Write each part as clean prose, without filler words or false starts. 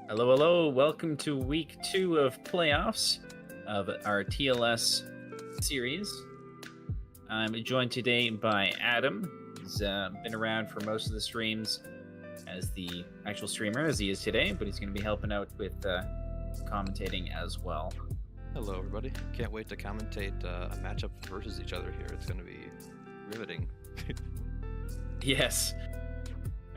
Hello, hello. Welcome to week 2 of playoffs of our TLS series. I'm joined today by Adam. He's been around for most of the streams as the actual streamer as he is today, but he's going to be helping out with commentating as well. Hello, everybody. Can't wait to commentate a matchup versus each other here. It's going to be riveting. Yes.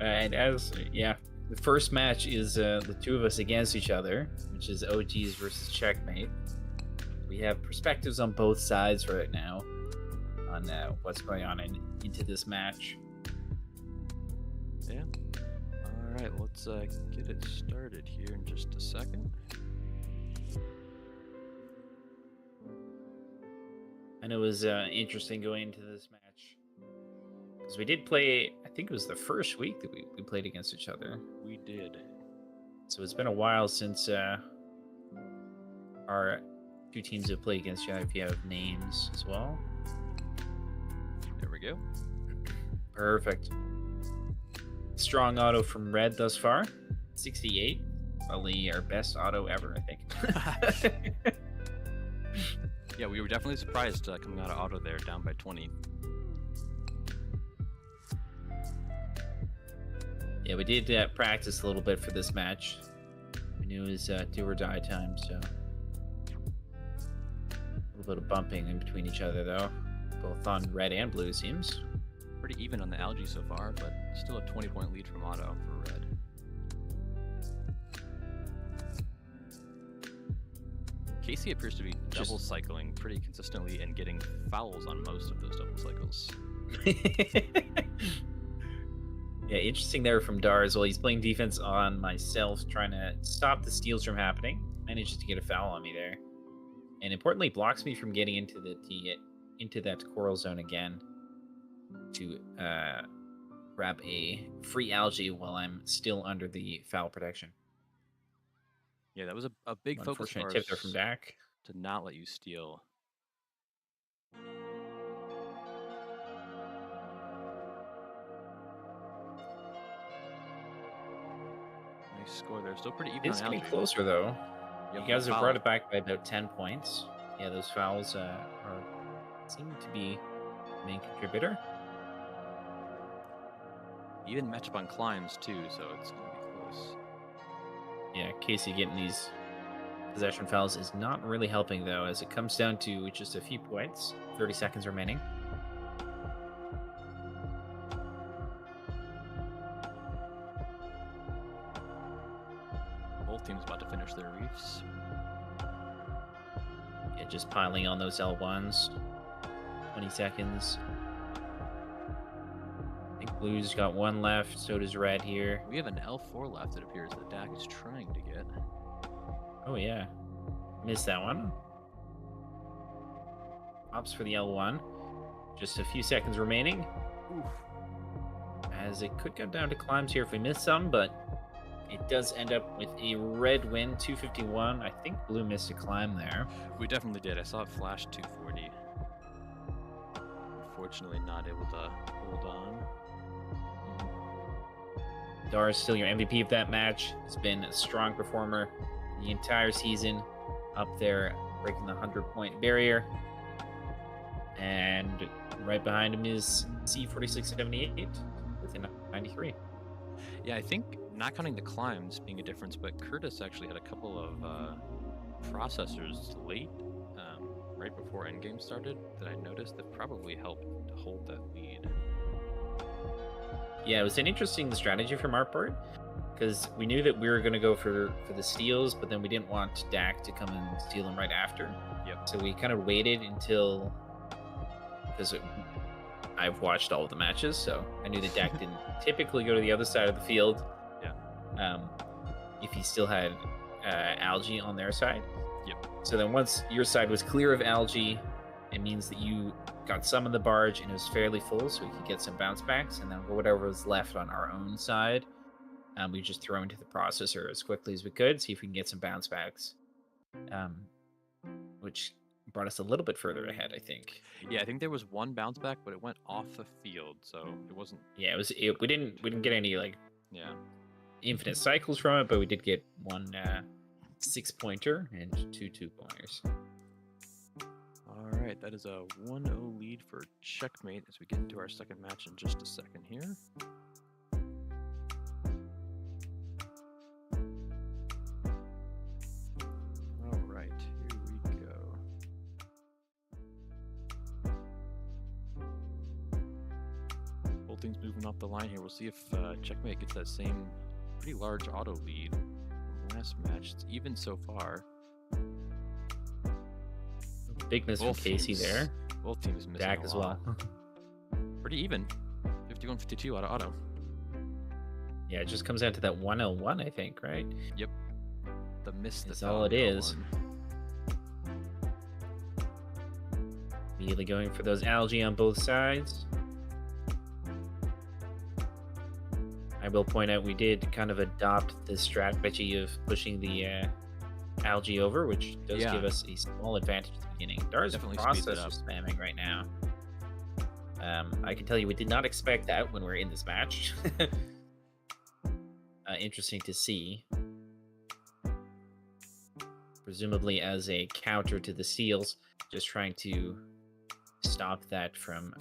And the first match is the two of us against each other, which is OGs versus Checkmate. We have perspectives on both sides right now on what's going on into this match. Yeah. All right, let's get it started here in just a second. And it was interesting going into this match because we did play. I think it was the first week that we played against each other. We did. So it's been a while since our two teams have played against each other. If you have names as well. There we go. Perfect. Strong auto from Red thus far. 68. Probably our best auto ever, I think. Yeah, we were definitely surprised coming out of auto there, down by 20. Yeah, we did practice a little bit for this match. We knew it was do or die time, so a little bit of bumping in between each other, though, both on red and blue seems. Pretty even on the algae so far, but still a 20-point lead from auto for red. Casey appears to be double cycling pretty consistently and getting fouls on most of those double cycles. Yeah, interesting there from Dar as well. He's playing defense on myself, trying to stop the steals from happening. Manages to get a foul on me there, and importantly, blocks me from getting into that coral zone again to grab a free algae while I'm still under the foul protection. Yeah, that was a big focus Unfortunate tip there from Dak to not let you steal. Nice score there. Still pretty even. It's getting closer though. Yep, You guys have brought it back by about 10 points. Yeah, those fouls seem to be the main contributor. Even matchup on climbs too, so it's gonna be close. Yeah, Casey getting these possession fouls is not really helping though, as it comes down to just a few points. 30 seconds remaining. Both teams about to finish their reefs. Yeah, just piling on those L1s. 20 seconds. I think Blue's got one left, so does Red here. We have an L4 left, it appears, that Dak is trying to get. Oh yeah. Missed that one. Ops for the L1. Just a few seconds remaining. Oof. As it could go down to climbs here if we miss some, but it does end up with a red win, 251. I think Blue missed a climb there. We definitely did. I saw it flash 240. Unfortunately, not able to hold on. Dar is still your MVP of that match. He's been a strong performer the entire season, up there breaking the 100-point barrier. And right behind him is C4678 with a 93. Yeah, I think not counting the climbs being a difference, but Curtis actually had a couple of processors late, right before endgame started, that I noticed that probably helped to hold that lead. Yeah, it was an interesting strategy from our part, because we knew that we were going to go for the steals, but then we didn't want Dak to come and steal them right after. Yep. So we kind of waited until, because I've watched all of the matches, so I knew that Dak didn't typically go to the other side of the field. Yeah. If he still had algae on their side. Yep. So then once your side was clear of algae, it means that you got some of the barge and it was fairly full, so we could get some bounce backs, and then whatever was left on our own side, we just throw into the processor as quickly as we could, see if we can get some bounce backs, which brought us a little bit further ahead, I think. Yeah, I think there was one bounce back, but it went off the field, so it wasn't. Yeah, we didn't get any like Yeah. infinite cycles from it, but we did get one 6-pointer and 2 2-pointers. All right, that is a 1-0 lead for Checkmate as we get into our second match in just a second here. All right, here we go. Both things moving off the line here. We'll see if Checkmate gets that same pretty large auto lead from last match. It's even so far. Big miss from Casey there. Both teams missing Dak a as lot. well. Pretty even. 51-52 out of auto. Yeah, it just comes down to that 101, I think, right? Yep. The miss That's all it is. One. Immediately going for those algae on both sides. I will point out we did kind of adopt the strategy of pushing the algae over, which does give us a small advantage at the beginning. Dar's processor spamming right now. I can tell you we did not expect that when we're in this match. Interesting to see. Presumably as a counter to the seals, just trying to stop that from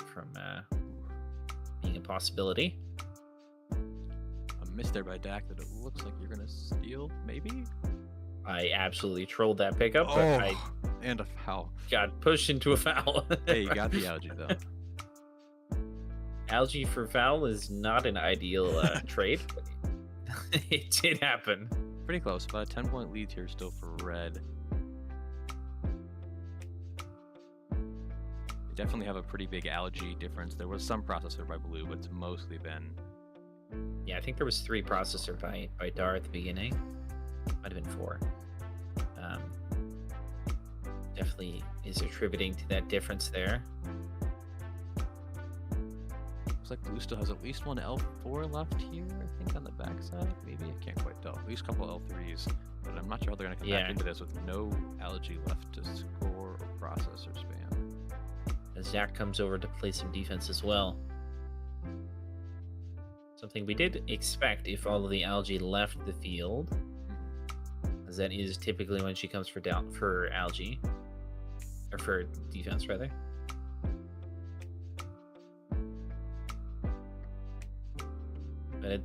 being a possibility. A miss there by Dak that it looks like you're gonna steal, maybe? I absolutely trolled that pickup, but I and a foul. Got pushed into a foul. Hey, you got the algae though. Algae for foul is not an ideal trade, but it did happen. Pretty close. About a 10-point lead here still for red. They definitely have a pretty big algae difference. There was some processor by blue, but it's mostly been... Yeah, I think there was 3 processor by Dar at the beginning. Might have been 4. Definitely is attributing to that difference there. Looks like blue still has at least one L4 left here, I think, on the backside. Maybe, I can't quite tell. At least a couple L3s, but I'm not sure how they're going to come back into this with no algae left to score or processor spam. As Zach comes over to play some defense as well. Something we did expect if all of the algae left the field, as that is typically when she comes for algae, or for defense rather. But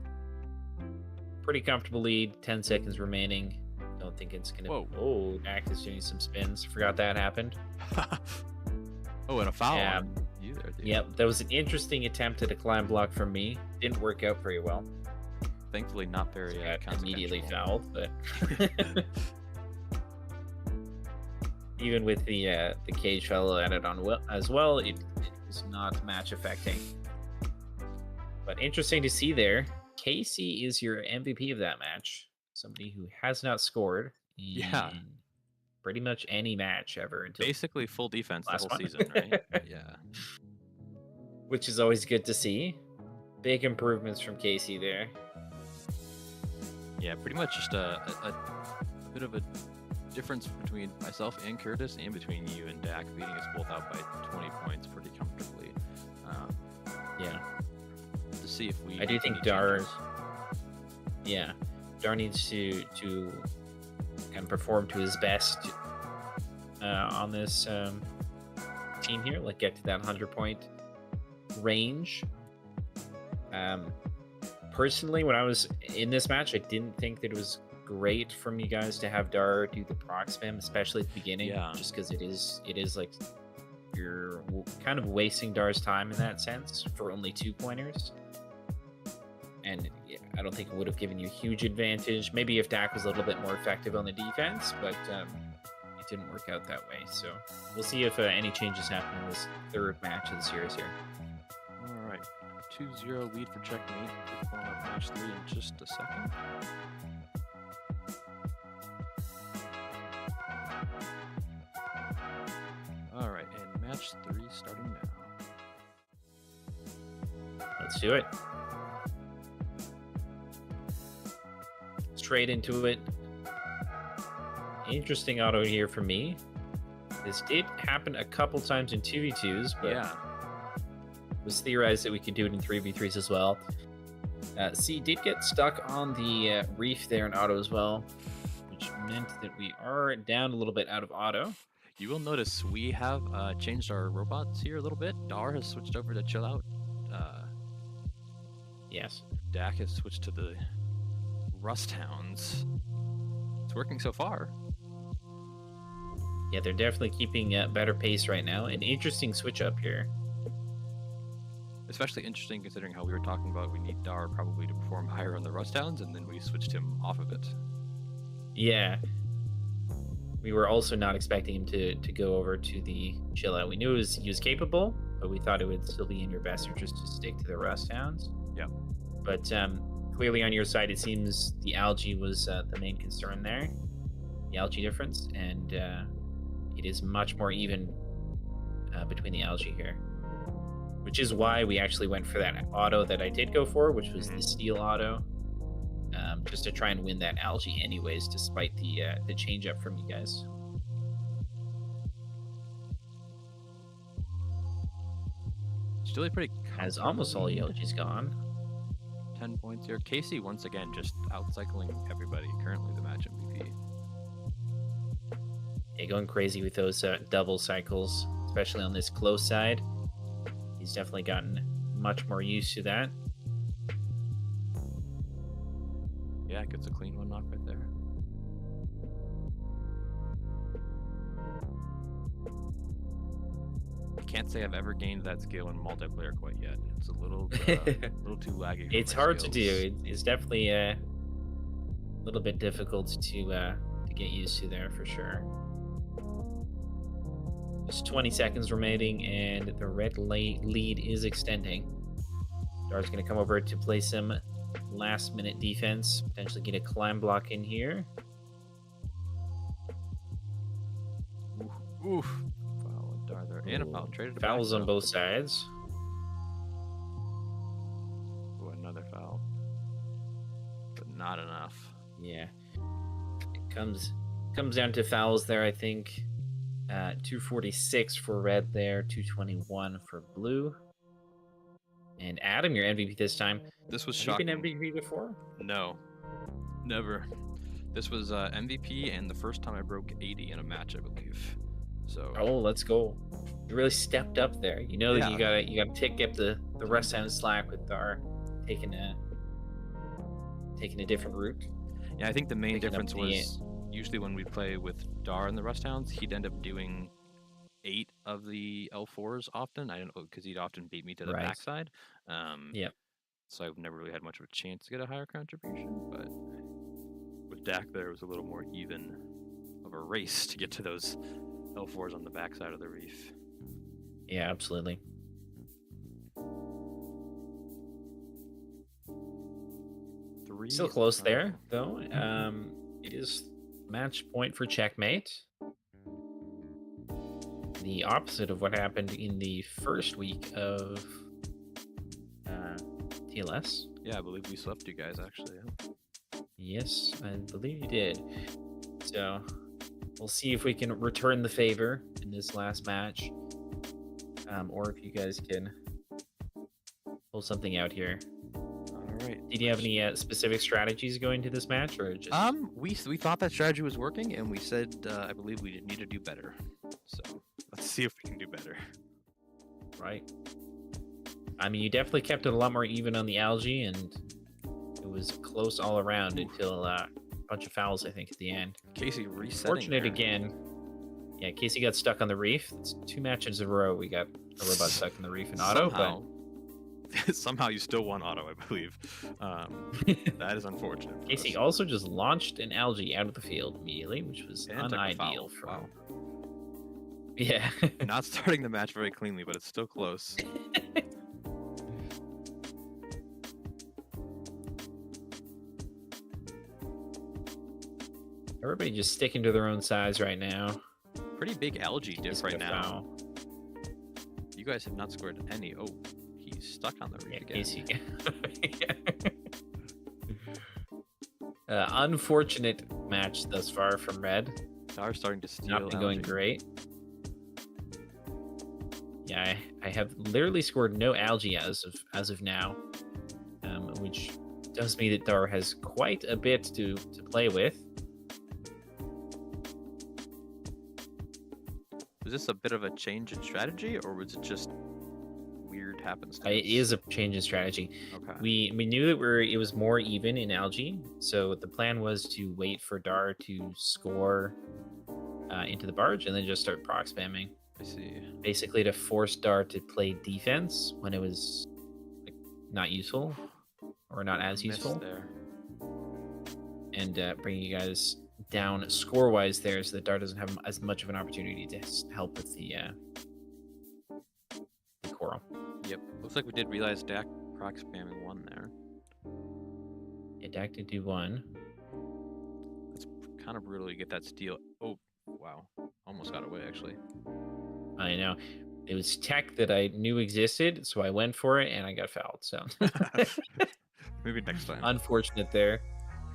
pretty comfortable lead. 10 seconds remaining. Don't think it's gonna. Whoa! Oh, Dak is doing some spins. Forgot that happened. Oh, and a foul. Yeah. On you there, dude. Yep, that was an interesting attempt at a climb block from me. Didn't work out very well. Thankfully, not very immediately fouled, but even with the cage fellow added on as well, it was not match affecting. But interesting to see there. Casey is your MVP of that match. Somebody who has not scored in pretty much any match ever until basically full defense the whole season, right? Yeah. Which is always good to see. Big improvements from Casey there. Yeah, pretty much just a bit of a difference between myself and Curtis, and between you and Dak, beating us both out by 20 points pretty comfortably. Yeah. To see if we... I do think Dar needs to kind of perform to his best on this team here, like get to that 100-point range. Personally, when I was in this match, I didn't think that it was great from you guys to have Dar do the proc spam, especially at the beginning, just because it is like you're kind of wasting Dar's time in that sense for only 2 pointers. And I don't think it would have given you a huge advantage. Maybe if Dak was a little bit more effective on the defense, but it didn't work out that way. So we'll see if any changes happen in this third match of the series here. All right, 2-0 lead for Checkmate. We're pulling up match 3 in just a second. All right, and match 3 starting now. Let's do it. Straight into it. Interesting auto here for me. This did happen a couple times in 2v2s, but it was theorized that we could do it in 3v3s as well. C did get stuck on the reef there in auto as well, which meant that we are down a little bit out of auto. You will notice we have changed our robots here a little bit. Dar has switched over to chill out. Yes. Dak has switched to the Rust Hounds. It's working so far. Yeah, they're definitely keeping better pace right now. An interesting switch up here. Especially interesting considering how we were talking about we need Dar probably to perform higher on the Rust Hounds, and then we switched him off of it. Yeah. We were also not expecting him to go over to the chill out. We knew he was capable, but we thought it would still be in your best interest to stick to the Rust Hounds. Yeah. But clearly on your side, it seems the algae was the main concern there, the algae difference, and it is much more even between the algae here, which is why we actually went for that auto that I did go for, which was the steel auto, just to try and win that algae anyways, despite the change up from you guys. Still pretty. As almost all the algae's gone. 10 points here. Casey once again just outcycling everybody. Currently the match MVP. Yeah, going crazy with those double cycles, especially on this close side. He's definitely gotten much more used to that. Yeah, gets a clean one knock right there. I can't say I've ever gained that skill in multiplayer quite yet. It's a little too laggy. It's hard to do. It's definitely a little bit difficult to get used to there for sure. Just 20 seconds remaining, and the red lead is extending. Dar's going to come over to play some last-minute defense, potentially get a climb block in here. Oof. Foul and Dar there. And a foul. Traded fouls on both sides. Ooh, another foul. But not enough. Yeah. It comes down to fouls there, I think. 246 for red there, 221 for blue. And Adam, your MVP this time. This was shocking. shocking. You been MVP before? No, never. This was MVP and the first time I broke 80 in a match, I believe. So. Oh, let's go! You really stepped up there. You know that you gotta take up the rest time slack with Dar taking a different route. Yeah, I think the main difference was usually when we play with Dar and the Rust Hounds, he'd end up doing 8 of the L4s often. I don't know, because he'd often beat me to the backside. Yeah. So I've never really had much of a chance to get a higher contribution. But with Dak there, it was a little more even of a race to get to those L4s on the backside of the reef. Yeah, absolutely. Still close there, though. It is match point for checkmate. The opposite of what happened in the first week of TLS. Yeah, I believe we swept you guys, actually. Yeah. Yes, I believe you did. So we'll see if we can return the favor in this last match, or if you guys can pull something out here. All right. Did you have any specific strategies going to this match, or just? We thought that strategy was working, and we said I believe we need to do better. So let's see if we can do better. Right. I mean, you definitely kept it a lot more even on the algae, and it was close all around until a bunch of fouls, I think, at the end. Casey resetting. Fortunate again. Yeah, Casey got stuck on the reef. It's 2 matches in a row we got a robot stuck in the reef in auto, but somehow you still won auto, I believe. That is unfortunate. Casey also just launched an algae out of the field immediately, which was unideal for him. Yeah. Not starting the match very cleanly, but it's still close. Everybody just sticking to their own size right now. Pretty big algae diff right now. You guys have not scored any. Oh, he's stuck on the reef again. Casey. Unfortunate match thus far from red. Dar's starting to steal. Not been going great. Yeah, I have literally scored no algae as of now. which does mean that Dar has quite a bit to play with. Was this a bit of a change in strategy, or was it just weird happenstance? It is a change in strategy. Okay. We knew that it was more even in algae, so the plan was to wait for Dar to score into the barge and then just start proc spamming. I see. Basically to force Dar to play defense when it was like, not useful or not as useful. There. And bring you guys down score-wise there so that Dar doesn't have as much of an opportunity to help with the coral. Yep. Looks like we did realize Dak proc spamming 1 there. Yeah, Dak did do 1. It's kind of brutal to get that steal. Oh, wow. Almost got away, actually. I know. It was tech that I knew existed, so I went for it, and I got fouled, so... Maybe next time. Unfortunate there.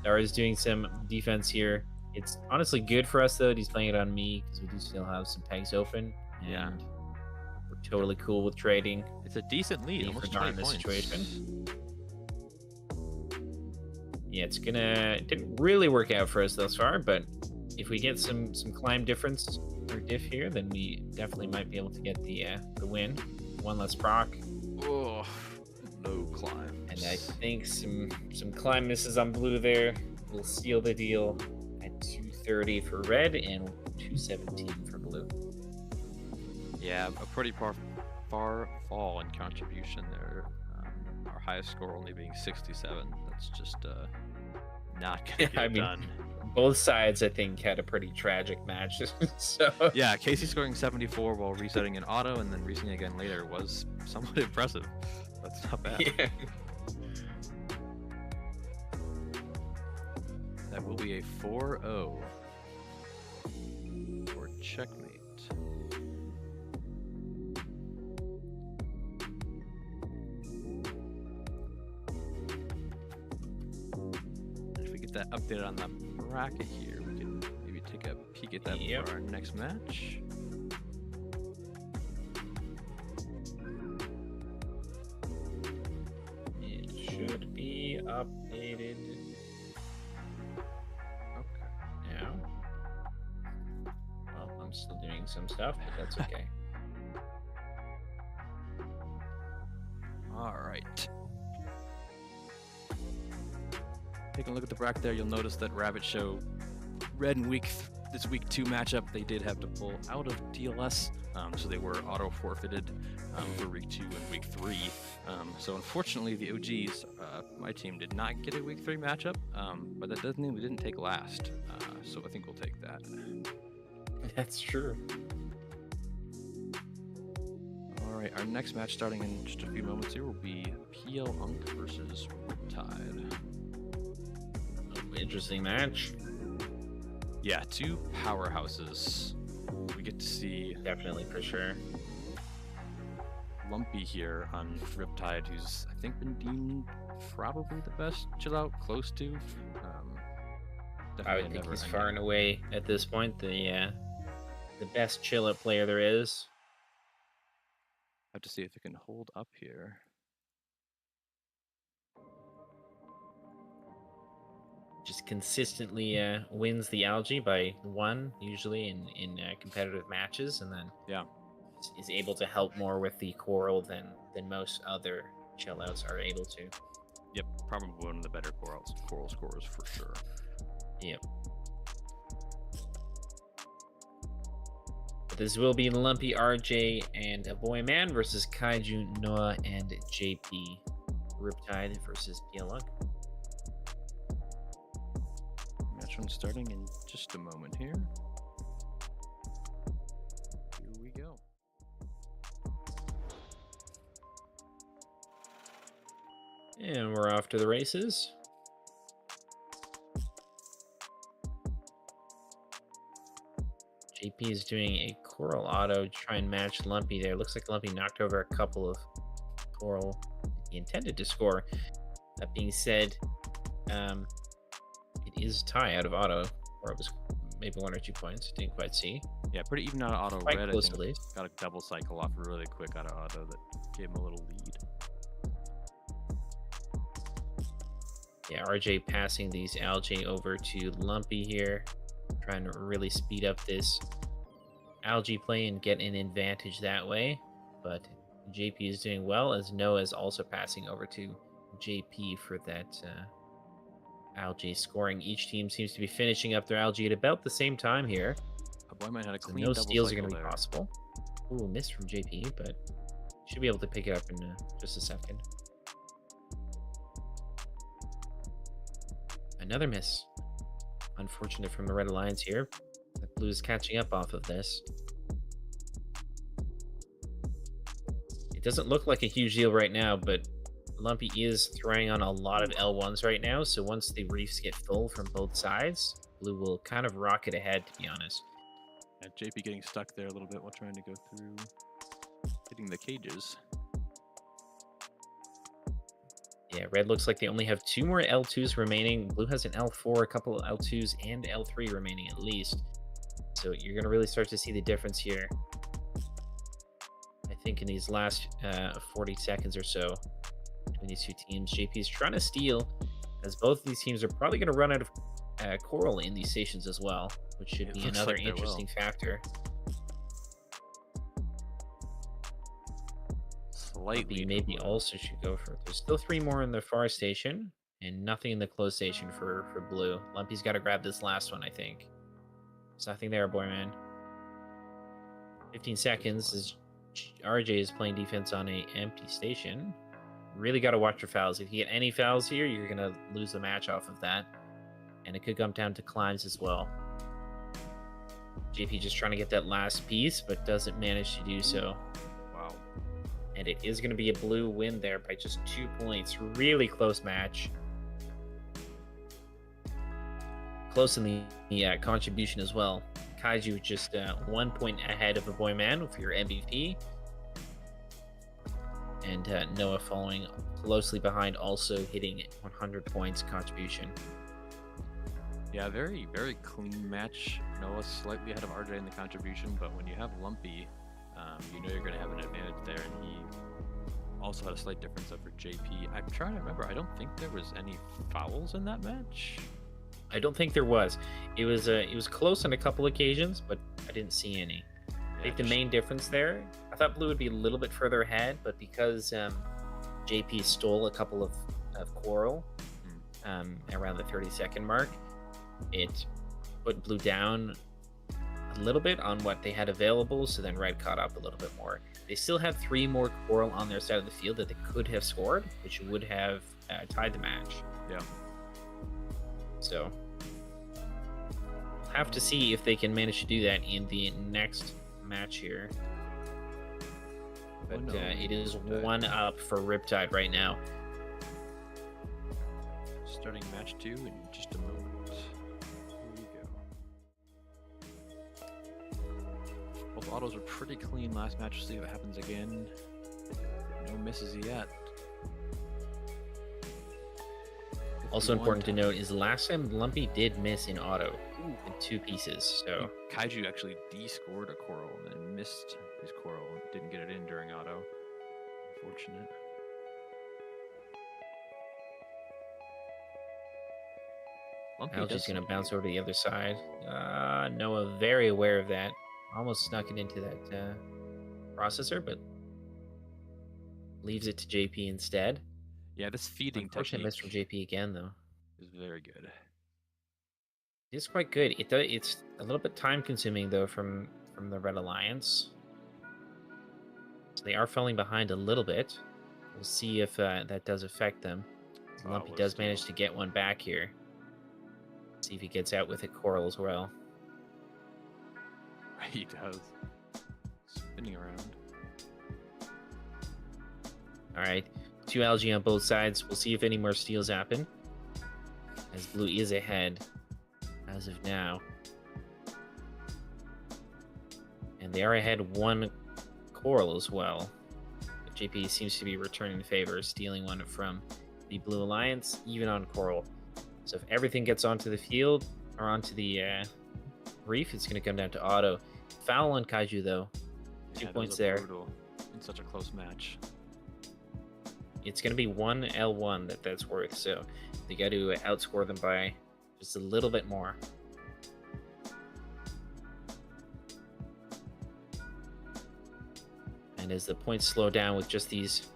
Dar is doing some defense here. It's honestly good for us, though, that he's playing it on me, because we do still have some pegs open. Yeah. And we're totally cool with trading. It's a decent lead, almost 20 points. Situation. Yeah, it didn't really work out for us thus far, but if we get some climb difference or diff here, then we definitely might be able to get the win. 1 less proc. Oh, no climb. And I think some climb misses on blue there will seal the deal at 230 for red and 217 for blue. Yeah, a pretty far fall in contribution there. Our highest score only being 67. That's just not gonna get done. Both sides, I think, had a pretty tragic match. So yeah, Casey scoring 74 while resetting in auto and then resetting again later was somewhat impressive. That's not bad. Yeah. That will be a 4-0 for checkmate. If we get that updated on the bracket here, we can maybe take a peek at that for our next match. It should be updated. Now, well, I'm still doing some stuff, but that's okay. All right. Taking a look at the bracket there, you'll notice that Rabbit Show Red in this week 2 matchup, they did have to pull out of TLS, so they were auto forfeited for week 2 and week 3. So unfortunately, the OGs, my team, did not get a week 3 matchup, but that doesn't mean we didn't take last. So I think we'll take that. That's true. All right, our next match, starting in just a few moments here, will be PL Unk versus Riptide. Interesting match. Yeah, 2 powerhouses. We get to see Definitely, for sure. Lumpy here on Riptide, who's I think been deemed probably the best chill out, close to. I would think he's far and away at this point the best chill out player there is. Have to see if it can hold up here. Just consistently wins the algae by 1 usually in competitive matches, and then is able to help more with the coral than most other chill outs are able to. Yep, probably one of the better coral scorers for sure. Yep. But this will be Lumpy RJ and a Boy Man versus Kaiju Noah and JP. Riptide versus PLUG. Match one starting in just a moment here. Here we go. And we're off to the races. JP is doing a coral auto to try and match Lumpy there. Looks like Lumpy knocked over a couple of coral he intended to score. That being said, it is tie out of auto, or it was maybe 1 or 2 points. Didn't quite see. Yeah, pretty even out of auto. Quite Red, close, I think, at least. got a double cycle off really quick out of auto that gave him a little lead. Yeah, RJ passing these algae over to Lumpy here, trying to really speed up this algae play and get an advantage that way. But JP is doing well, as Noah is also passing over to JP for that algae scoring. Each team seems to be finishing up their algae at about the same time here. A boy might had a So clean no double steals are cycle going to be there. possible. Ooh, miss from JP, but should be able to pick it up in just a second. Another miss. Unfortunate from the Red Alliance here. The Blues catching up off of this. It doesn't look like a huge deal right now, but Lumpy is throwing on a lot of L1s right now, so once the reefs get full from both sides, Blue will kind of rocket ahead, to be honest. And JP getting stuck there a little bit while trying to go through hitting the cages. Yeah, Red looks like they only have 2 more L2s remaining. Blue has an L4, a couple of L2s, and L3 remaining at least. So you're going to really start to see the difference here. I think in these last 40 seconds or so between these two teams, JP is trying to steal, as both of these teams are probably going to run out of coral in these stations as well, which should be another interesting factor. Slightly Maybe also should go for. There's still 3 more in the far station and nothing in the close station for Blue. Lumpy's got to grab this last one, I think. There's nothing there, boy man. 15 seconds as RJ is playing defense on a empty station. Really got to watch your fouls. If you get any fouls here, you're going to lose the match off of that. And it could come down to climbs as well. JP just trying to get that last piece, but doesn't manage to do so. Wow. And it is going to be a Blue win there by just 2 points. Really close match. Close in the contribution as well. Kaiju just 1 point ahead of the boy man for your MVP. And Noah following closely behind, also hitting 100 points contribution. Yeah, very, very clean match. Noah slightly ahead of RJ in the contribution, but when you have Lumpy, you know you're going to have an advantage there, and he also had a slight difference over JP. I'm trying to remember. I don't think there was any fouls in that match. I don't think there was. It was close on a couple occasions, but I didn't see any. I think the main difference there, I thought Blue would be a little bit further ahead, but because JP stole a couple of coral around the 30-second mark, it put Blue down a little bit on what they had available, so then Red caught up a little bit more. They still have 3 more coral on their side of the field that they could have scored, which would have tied the match. Yeah. So we'll have to see if they can manage to do that in the next match here. But it is 1 up for Riptide right now. Starting match 2 in just a moment. Here we go. Both autos are pretty clean last match. We'll see if it happens again. No misses yet. Also important to note is last time Lumpy did miss in auto in 2 pieces. So Kaiju actually de-scored a coral and then missed his coral. Didn't get it in during auto. Unfortunate. Algae's going to bounce over to the other side. Noah very aware of that. Almost snuck it into that processor, but leaves it to JP instead. Yeah, this feeding Unfortunate miss from JP again, though. Is very good. It's quite good. It's a little bit time-consuming, though, from the Red Alliance. So they are falling behind a little bit. We'll see if that does affect them. Lumpy does manage to get one back here. See if he gets out with a coral as well. He does. Spinning around. All right. 2 algae on both sides. We'll see if any more steals happen, as Blue is ahead as of now. And they are ahead 1 coral as well. But JP seems to be returning the favor, stealing one from the Blue Alliance, even on coral. So if everything gets onto the field, or onto the reef, it's going to come down to auto. Foul on Kaiju, though. 2 points there. Brutal in such a close match. It's going to be one L1 that's worth, so they got to outscore them by just a little bit more. And as the points slow down with just these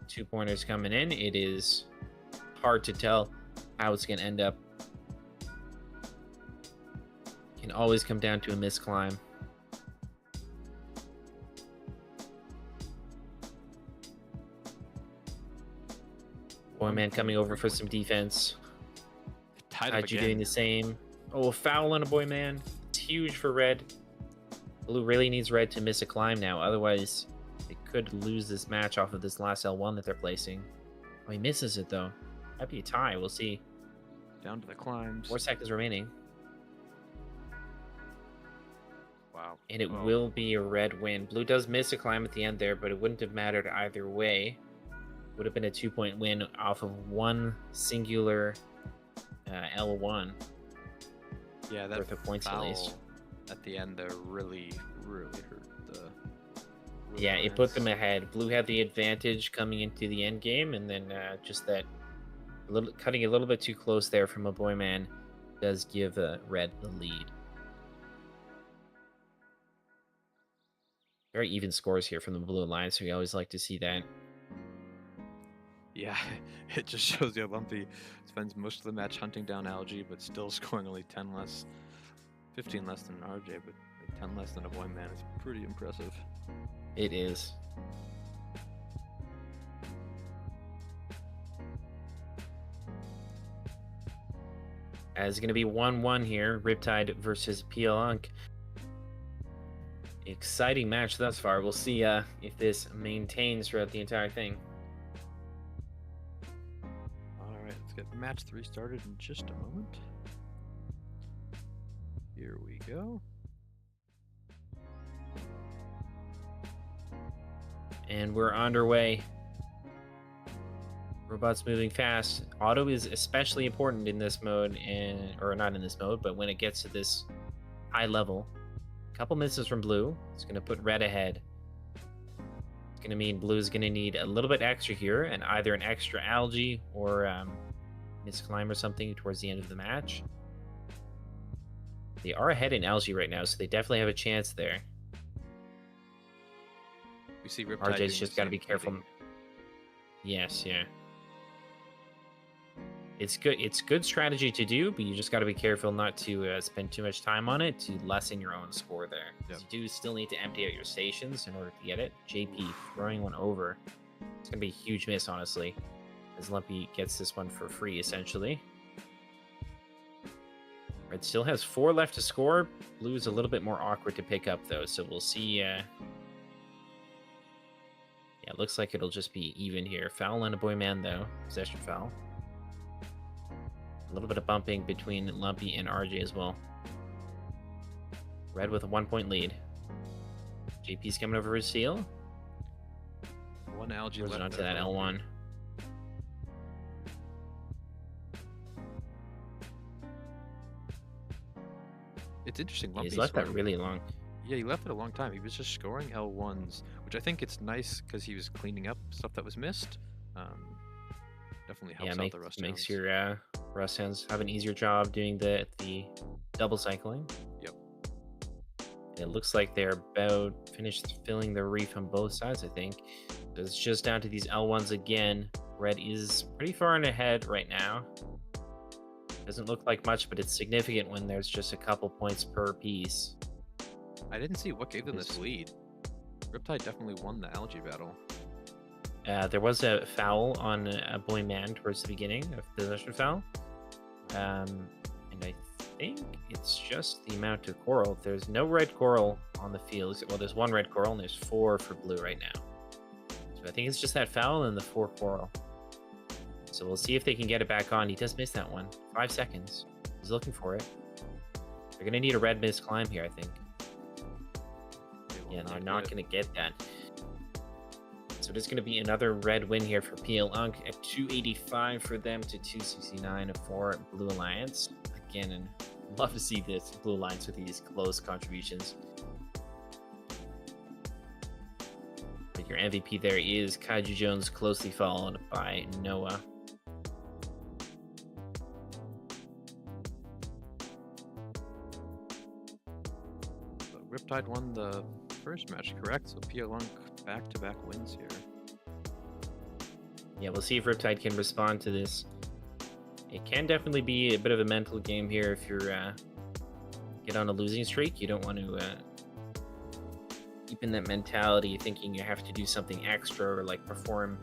2-pointers coming in, it is hard to tell how it's going to end up. Can always come down to a missed climb. Boy man coming over for some defense. Tied up Kaiju again. doing the same. Oh, a foul on a boy man. It's huge for red. Blue really needs red to miss a climb now. Otherwise, they could lose this match off of this last L1 that they're placing. Oh, he misses it though. Might be a tie. We'll see. Down to the climbs. 4 seconds remaining. Wow. And it will be a red win. Blue does miss a climb at the end there, but it wouldn't have mattered either way. Would have been a 2-point win off of one singular L1. Yeah, that worth of points at least. At the end there really hurt the. Yeah, it put them ahead. Blue had the advantage coming into the end game, and then just that cutting a little bit too close there from a boy man does give red the lead. Very even scores here from the Blue Alliance, so we always like to see that. Yeah, it just shows you Lumpy spends most of the match hunting down Algae, but still scoring only 10 less, 15 less than RJ, but 10 less than a boy man is pretty impressive. It is. As going to be 1-1 here, Riptide versus PL Unk. Exciting match thus far. We'll see if this maintains throughout the entire thing. Alright, let's get match 3 started in just a moment. Here we go. And we're underway. Robots moving fast. Auto is especially important in this mode, or not in this mode, but when it gets to this high level. A couple misses from Blue. It's going to put red ahead. It's going to mean Blue is going to need a little bit extra here, and either an extra Algae or miss climb or something towards the end of the match. They are ahead in Algae right now, so they definitely have a chance there. We see Riptide. RJ's just got to be careful. Yes, yeah. It's good. It's good strategy to do, but you just got to be careful not to spend too much time on it to lessen your own score there. Yep. You do still need to empty out your stations in order to get it. JP throwing one over. It's gonna be a huge miss, honestly, as Lumpy gets this one for free, essentially. Red still has 4 left to score. Blue is a little bit more awkward to pick up, though, so we'll see. Yeah, it looks like it'll just be even here. Foul on a boy man, though. Possession foul. A little bit of bumping between Lumpy and RJ as well. Red with a 1-point lead. JP's coming over his seal. One Algae left onto that L1. L1. It's interesting. Lumpy He's left that really long. Yeah, he left it a long time. He was just scoring L1s, which I think it's nice because he was cleaning up stuff that was missed. Definitely helps out the rust hounds. Makes your rust hounds have an easier job doing the double cycling. Yep. It looks like they're about finished filling the reef on both sides, I think. So it's just down to these L1s again. Red is pretty far in ahead right now. Doesn't look like much, but it's significant when there's just a couple points per piece. I didn't see what gave them this lead. Riptide definitely won the Algae battle. There was a foul on a boy man towards the beginning, a possession foul. And I think it's just the amount of coral. There's no red coral on the field. Well, there's 1 red coral and there's 4 for Blue right now. So I think it's just that foul and the 4 coral. So we'll see if they can get it back on. He does miss that one. 5 seconds. He's looking for it. They're going to need a red miss climb here, I think. Yeah, they're not going to get that. So there's going to be another red win here for PL Unk at 285 for them to 269 for Blue Alliance. Again, and love to see this Blue Alliance with these close contributions. Your MVP there is Kaiju Jones, closely followed by Noah. So Riptide won the first match, correct? So PLN back-to-back wins here. Yeah, we'll see if Riptide can respond to this. It can definitely be a bit of a mental game here if you're get on a losing streak. You don't want to keep in that mentality thinking you have to do something extra or like perform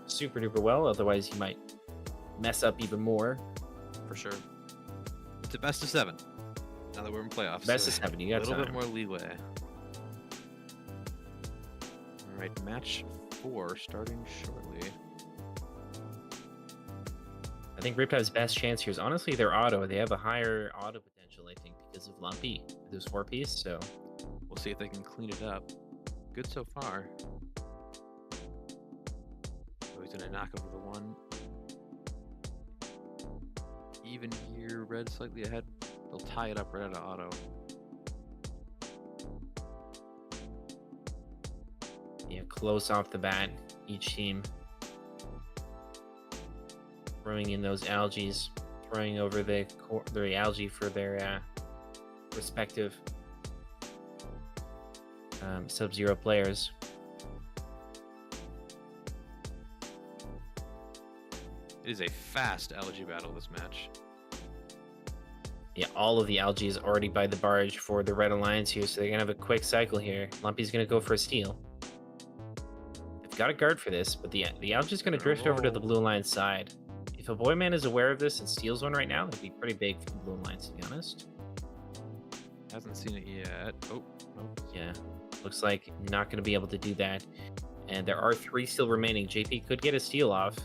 super duper well. Otherwise, you might mess up even more. For sure. It's a best of 7. Now that we're in playoffs. Best of 7, you got a little time. bit more leeway. All right, match 4 starting shortly. I think Riptide's best chance here is honestly their auto. They have a higher auto potential, I think, because of Lumpy, this 4-piece. So we'll see if they can clean it up. Good so far. Oh, he's gonna knock over the 1. Even here, red slightly ahead. They'll tie it up right out of auto. yeah, close off the bat, each team throwing in those algaes, throwing over the algae for their respective Sub-Zero players. It is a fast algae battle this match. Yeah, all of the algae is already by the barge for the Red Alliance here, so they're gonna have a quick cycle here. Lumpy's gonna go for a steal. They've got a guard for this, but the algae is gonna drift over to the Blue Alliance side. If a Boyman is aware of this and steals one right now, it'd be pretty big for the Blue Alliance, to be honest. Hasn't seen it yet. Oh, no. Yeah, looks like not gonna be able to do that. And there are 3 still remaining. JP could get a steal off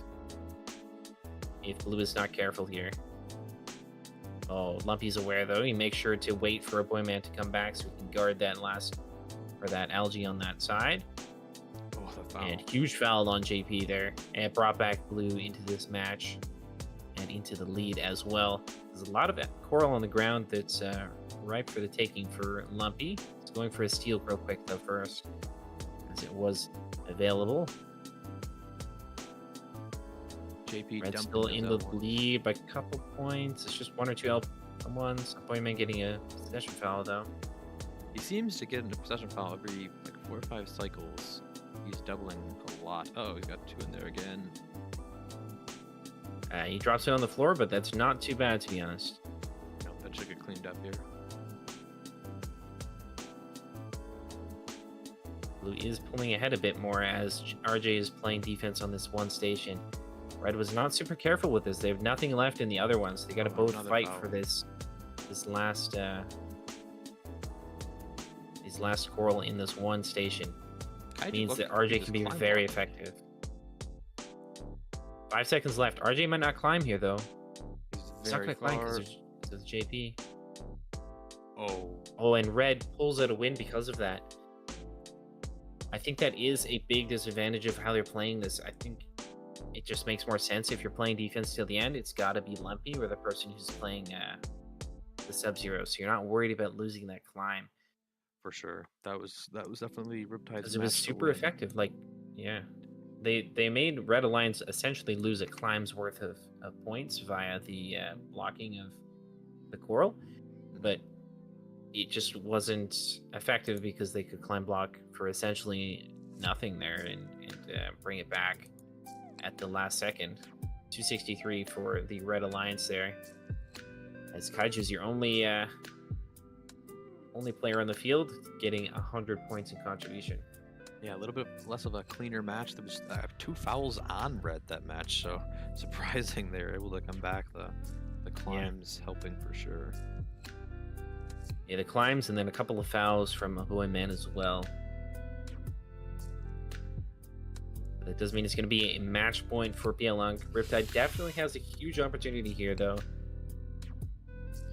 if Blue is not careful here. Oh, Lumpy's aware though. He makes sure to wait for a Boyman to come back so he can guard that that algae on that side. Oh, the foul. And huge foul on JP there. And it brought back Blue into this match and into the lead as well. There's a lot of coral on the ground that's ripe for the taking for Lumpy. He's going for a steal real quick though first, as it was available. JP Red's still in the lead by a couple points. It's just 1 or 2 L1s. Boyman getting a possession foul though. He seems to get into possession foul every like 4 or 5 cycles. He's doubling a lot. Oh, he's got 2 in there again. He drops it on the floor, but that's not too bad, to be honest. No, that should get cleaned up here. Blue is pulling ahead a bit more as RJ is playing defense on this one station. Red was not super careful with this. They have nothing left in the other ones. They got to both fight for this last coral in this one station. It means that RJ can be very effective. 5 seconds left. RJ might not climb here though. He's not going to climb because of JP. Oh, and Red pulls out a win because of that. I think that is a big disadvantage of how they're playing this. I think it just makes more sense if you're playing defense till the end. It's got to be Lumpy or the person who's playing the Sub-Zero, so you're not worried about losing that climb. For sure, that was definitely Riptide's. Because it was super effective. Like, yeah, they made Red Alliance essentially lose a climb's worth of points via the blocking of the coral, but it just wasn't effective because they could climb block for essentially nothing there and bring it back at the last second. 263 for the Red Alliance there, as Kaiju's your only player on the field getting 100 points in contribution. Yeah, a little bit less of a cleaner match. There was 2 fouls on Red that match, so surprising they were able to come back. The climbs helping for sure. Yeah, the climbs and then a couple of fouls from Boyman as well. That does mean it's going to be a match point for PLN. Riptide definitely has a huge opportunity here, though.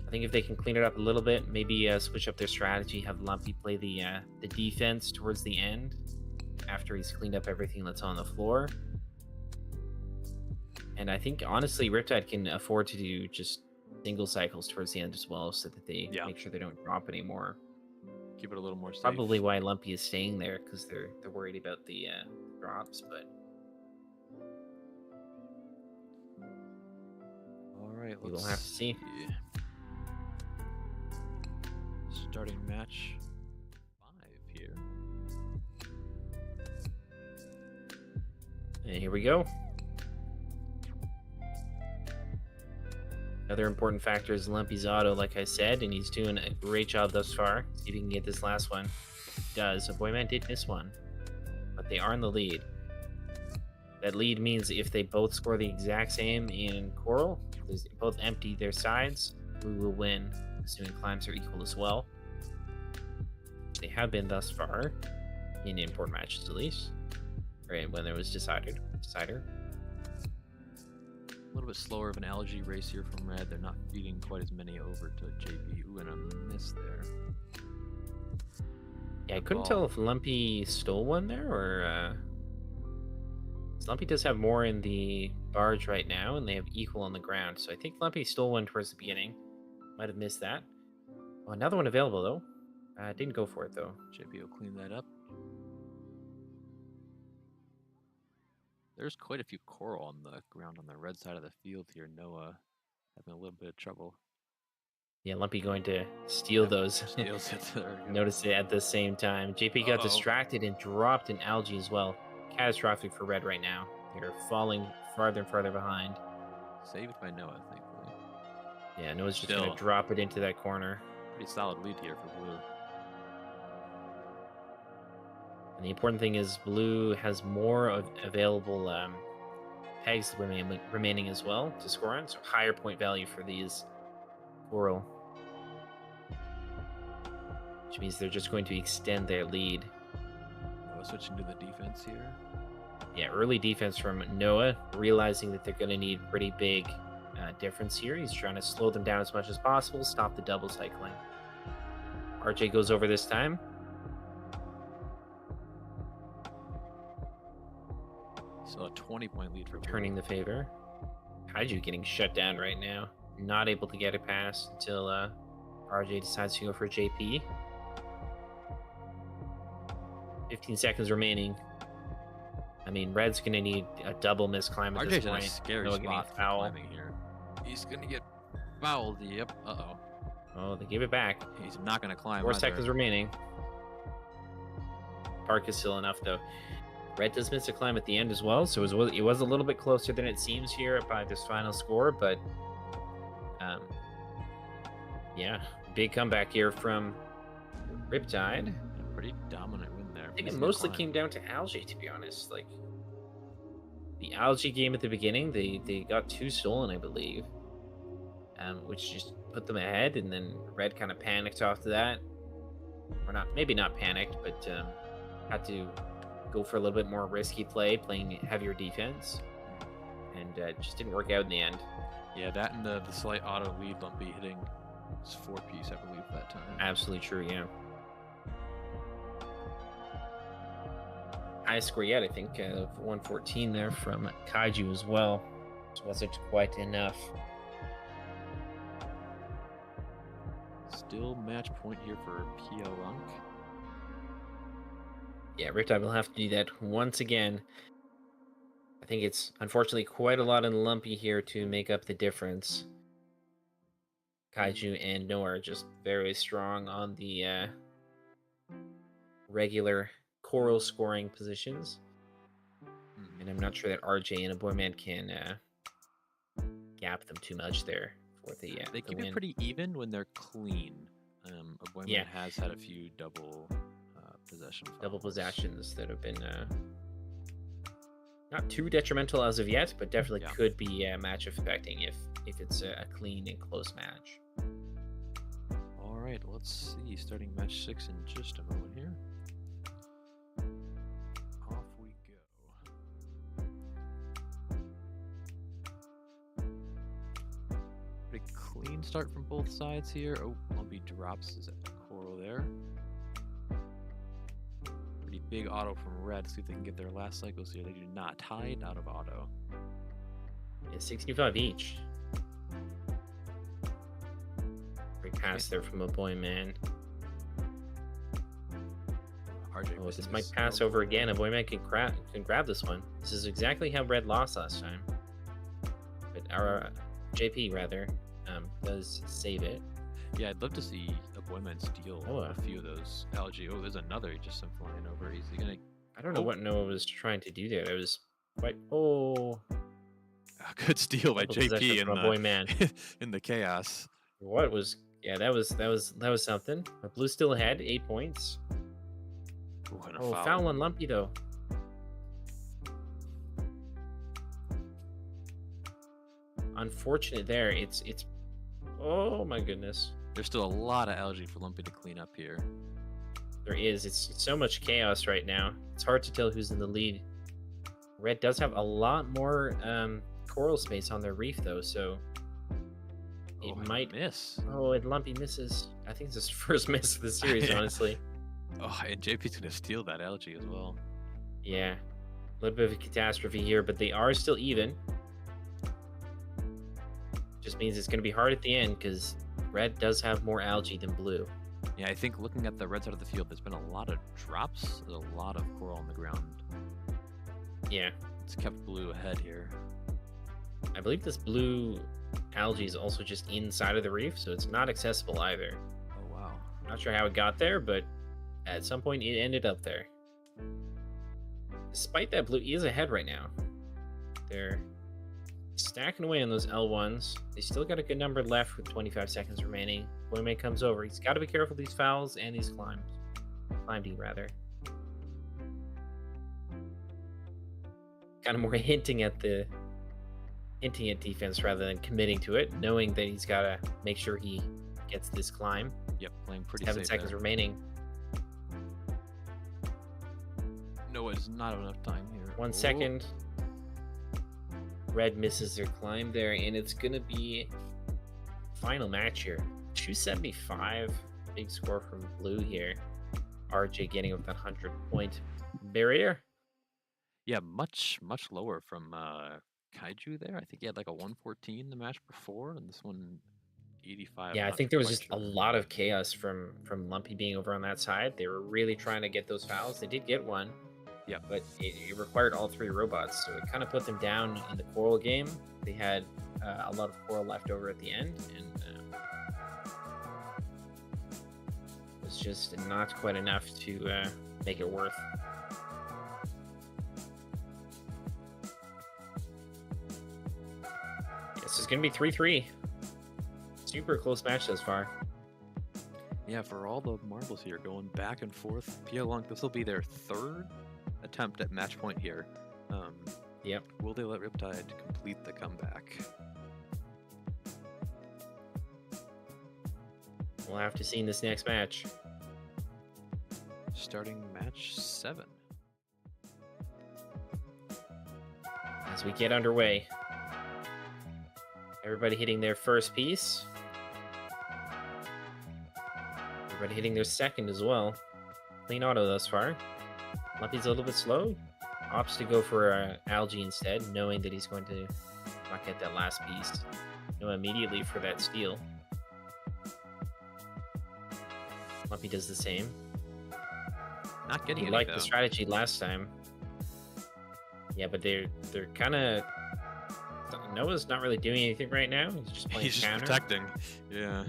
I think if they can clean it up a little bit, maybe switch up their strategy, have Lumpy play the defense towards the end after he's cleaned up everything that's on the floor. And I think, honestly, Riptide can afford to do just single cycles towards the end as well, so that they make sure they don't drop anymore. Keep it a little more safe. Probably why Lumpy is staying there, because they're worried about the drops, but All right, we let's will have to see. Starting match 5 here. And here we go. Another important factor is Lumpy's auto, like I said, and he's doing a great job thus far. See if he can get this last one. He does. Boyman did miss one, but they are in the lead. That lead means if they both score the exact same in Coral, they both empty their sides, we will win, assuming climbs are equal as well. They have been thus far, in important matches at least, right when there was decider. A little bit slower of an algae race here from Red. They're not feeding quite as many over to JP. Ooh, and a miss there. Yeah, I couldn't tell if Lumpy stole one there or... Lumpy does have more in the barge right now, and they have equal on the ground. So I think Lumpy stole one towards the beginning. Might have missed that. Oh, another one available, though. Didn't go for it, though. JP will clean that up. There's quite a few coral on the ground on the red side of the field here. Noah having a little bit of trouble. Yeah, Lumpy going to steal those. Steals it. There we go. Notice it at the same time. JP got distracted and dropped an algae as well. Catastrophic for Red right now. They're falling farther and farther behind. Saved by Noah, thankfully. Yeah, Noah's just going to drop it into that corner. Pretty solid lead here for Blue. And the important thing is Blue has more of available pegs remaining as well to score on, so higher point value for these Coral. Which means they're just going to extend their lead. Noah switching to the defense here. Yeah, early defense from Noah, realizing that they're going to need pretty big difference here. He's trying to slow them down as much as possible, stop the double cycling. RJ goes over this time. So a 20-point lead for Blue. Turning the favor. Kaiju getting shut down right now. Not able to get it past until RJ decides to go for JP. 15 seconds remaining. I mean, Red's going to need a double miss climb at this point. RJ's in a scary spot for climbing here. He's going to get fouled. Yep. Uh-oh. Oh, they gave it back. He's not going to climb 4 seconds remaining. Park is still enough, though. Red does miss a climb at the end as well, so it was a little bit closer than it seems here by this final score, but yeah, big comeback here from Riptide. A pretty dominant win there. I think it mostly came down to algae, to be honest. Like the algae game at the beginning, they got 2 stolen, I believe, which just put them ahead, and then Red kind of panicked after that, or not, maybe not panicked, but had to go for a little bit more risky play, playing heavier defense, and just didn't work out in the end. Yeah, that and the slight auto lead, Lumpy hitting his 4-piece, I believe, that time. Absolutely true, yeah. Highest score yet, I think, of 114 there from Kaiju as well. Just wasn't quite enough. Still match point here for PL Lunk. Yeah, Riptide will have to do that once again. I think it's unfortunately quite a lot in Lumpy here to make up the difference. Kaiju and Noah are just very strong on the regular Coral scoring positions. And I'm not sure that RJ and a Boyman can gap them too much there for the They keep win. it pretty even when they're clean. A Boyman has had a few double possession fouls. Double possessions that have been not too detrimental as of yet, but definitely could be match affecting if it's a clean and close match. All right, let's see. Starting match 6 in just a moment here. Off we go. Pretty clean start from both sides here. Oh, Lumpy drops his Coral there. Big auto from Red. See if they can get their last cycles here. They do not. Tied out of auto. Yeah, 65 each. Great pass there from a Boyman. RJ Oh, missing this might his pass elbow. over again, and Boyman can grab this one. This is exactly how Red lost last time. But our JP, rather, does save it. Yeah, I'd love to see a Boyman steal Oh, a few of those algae. Oh, there's another just flying over. Is he gonna... I don't know what Noah was trying to do there. It was quite... Oh, A good steal by double possession JP from a Boyman. in the chaos. What was... Yeah, that was something. But Blue still ahead, 8 points. Ooh, and a Oh, foul. foul on Lumpy, though. Unfortunate there. It's... Oh, my goodness. There's still a lot of algae for Lumpy to clean up here. There is. It's so much chaos right now. It's hard to tell who's in the lead. Red does have a lot more coral space on their reef, though, so it might miss. Oh, and Lumpy misses. I think it's his first miss of the series, Yeah. honestly. Oh, and JP's gonna steal that algae as well. Yeah, a little bit of a catastrophe here, but they are still even. Just means it's going to be hard at the end because Red does have more algae than Blue. Yeah, I think looking at the red side of the field, there's been a lot of drops. There's a lot of coral on the ground. Yeah, It's kept Blue ahead here. I believe this blue algae is also just inside of the reef, so it's not accessible either. Oh, wow. Not sure how it got there, but at some point it ended up there. Despite that, Blue is ahead right now. They're stacking away on those L1s. They still got a good number left with 25 seconds remaining. Boyman comes over. He's got to be careful of these fouls and these climbs. Climb D, rather. Kind of more hinting at defense rather than committing to it, knowing that he's got to make sure he gets this climb. Yep, playing pretty 7 safe seconds there. remaining. No, it's not enough time here. 1 Oh. second. Red misses their climb there, and it's going to be final match here. 275. Big score from Blue here. RJ getting over that 100-point barrier. Yeah, much lower from Kaiju there. I think he had like a 114 the match before, and this one 85. Yeah, I Not think there was quite just sure. a lot of chaos from Lumpy being over on that side. They were really trying to get those fouls. They did get one. Yeah. But it required all three robots, so it kind of put them down in the coral game. They had a lot of coral left over at the end, and it was just not quite enough to make it worth. This is going to be 3-3. Super close match thus far. Yeah, for all the marbles here going back and forth. Pierre Lunk, this will be their third attempt at match point here. Yep. Will they let Riptide complete the comeback? We'll have to see in this next match. Starting match 7. As we get underway. Everybody hitting their first piece. Everybody hitting their second as well. Clean auto thus far. Lumpy's a little bit slow. Opts to go for algae instead, knowing that he's going to not get that last piece. Go immediately for that steal. Lumpy does the same. Not getting He any liked though. the strategy last time. Yeah, but they're kind of... Noah's not really doing anything right now. He's just playing He's just counter. protecting. Yeah.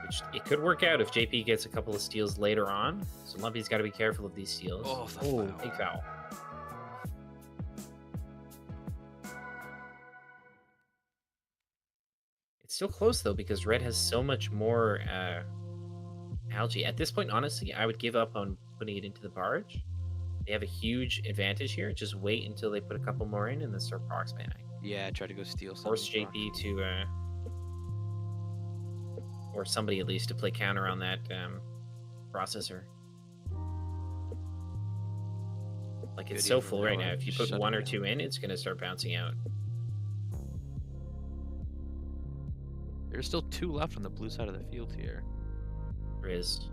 Which it could work out if JP gets a couple of steals later on. So Lumpy's got to be careful of these steals. Oh, the foul. Big foul. It's still close though because Red has so much more algae. At this point, honestly, I would give up on putting it into the barge. They have a huge advantage here. Just wait until they put a couple more in and then start proc spamming. Yeah, try to go steal some. Force JP to, or somebody at least to play counter on that processor. Like it's Good so even full right Noah now. If you put shutting one or down. two in, it's going to start bouncing out. There's still 2 left on the blue side of the field here. There is.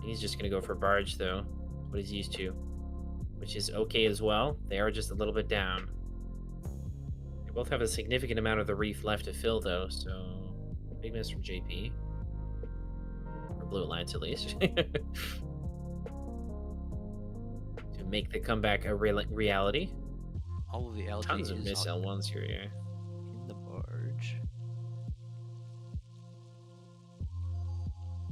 He's just going to go for barge though. That's what he's used to, which is okay as well. They are just a little bit down. They both have a significant amount of the reef left to fill though, so big miss from JP. Or Blue Alliance at least. make the comeback a reality. All of the algae Tons of is miss L1s here, yeah. in the barge.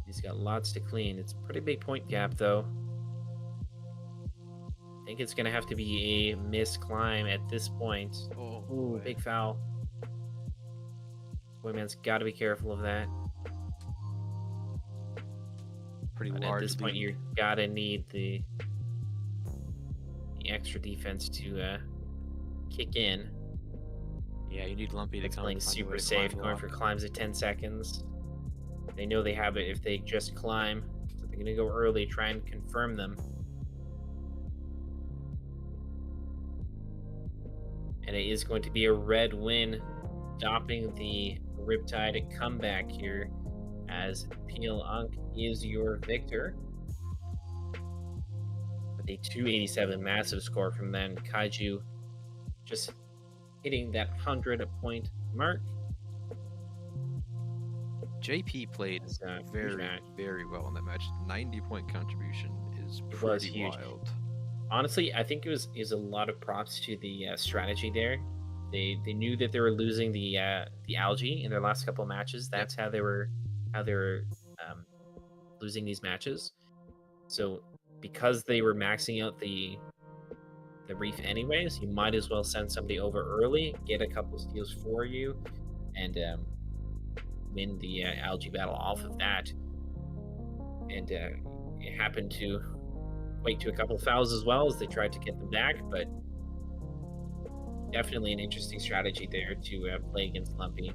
He's got lots to clean. It's a pretty big point gap, though. I think it's going to have to be a missed climb at this point. Oh, Ooh, big foul. Boyman's got to be careful of that. pretty But large. at this point, you got to need the extra defense to kick in. Yeah, you need Lumpy to It's come. playing super safe, going for climbs at 10 seconds. They know they have it if they just climb. So they're going to go early, try and confirm them. And it is going to be a red win, stopping the Riptide comeback here, as PL Unk is your victor. With a 287 massive score from them. Kaiju just hitting that 100-point mark. JP played very well in that match. 90-point contribution is pretty wild. Honestly, I think it was a lot of props to the strategy there. They knew that they were losing the algae in their last couple of matches. That's how they were losing these matches. So because they were maxing out the reef anyways, you might as well send somebody over early, get a couple steals for you, and win the algae battle off of that. And it happened to wait to a couple of fouls as well as they tried to get them back, but definitely an interesting strategy there to play against Lumpy.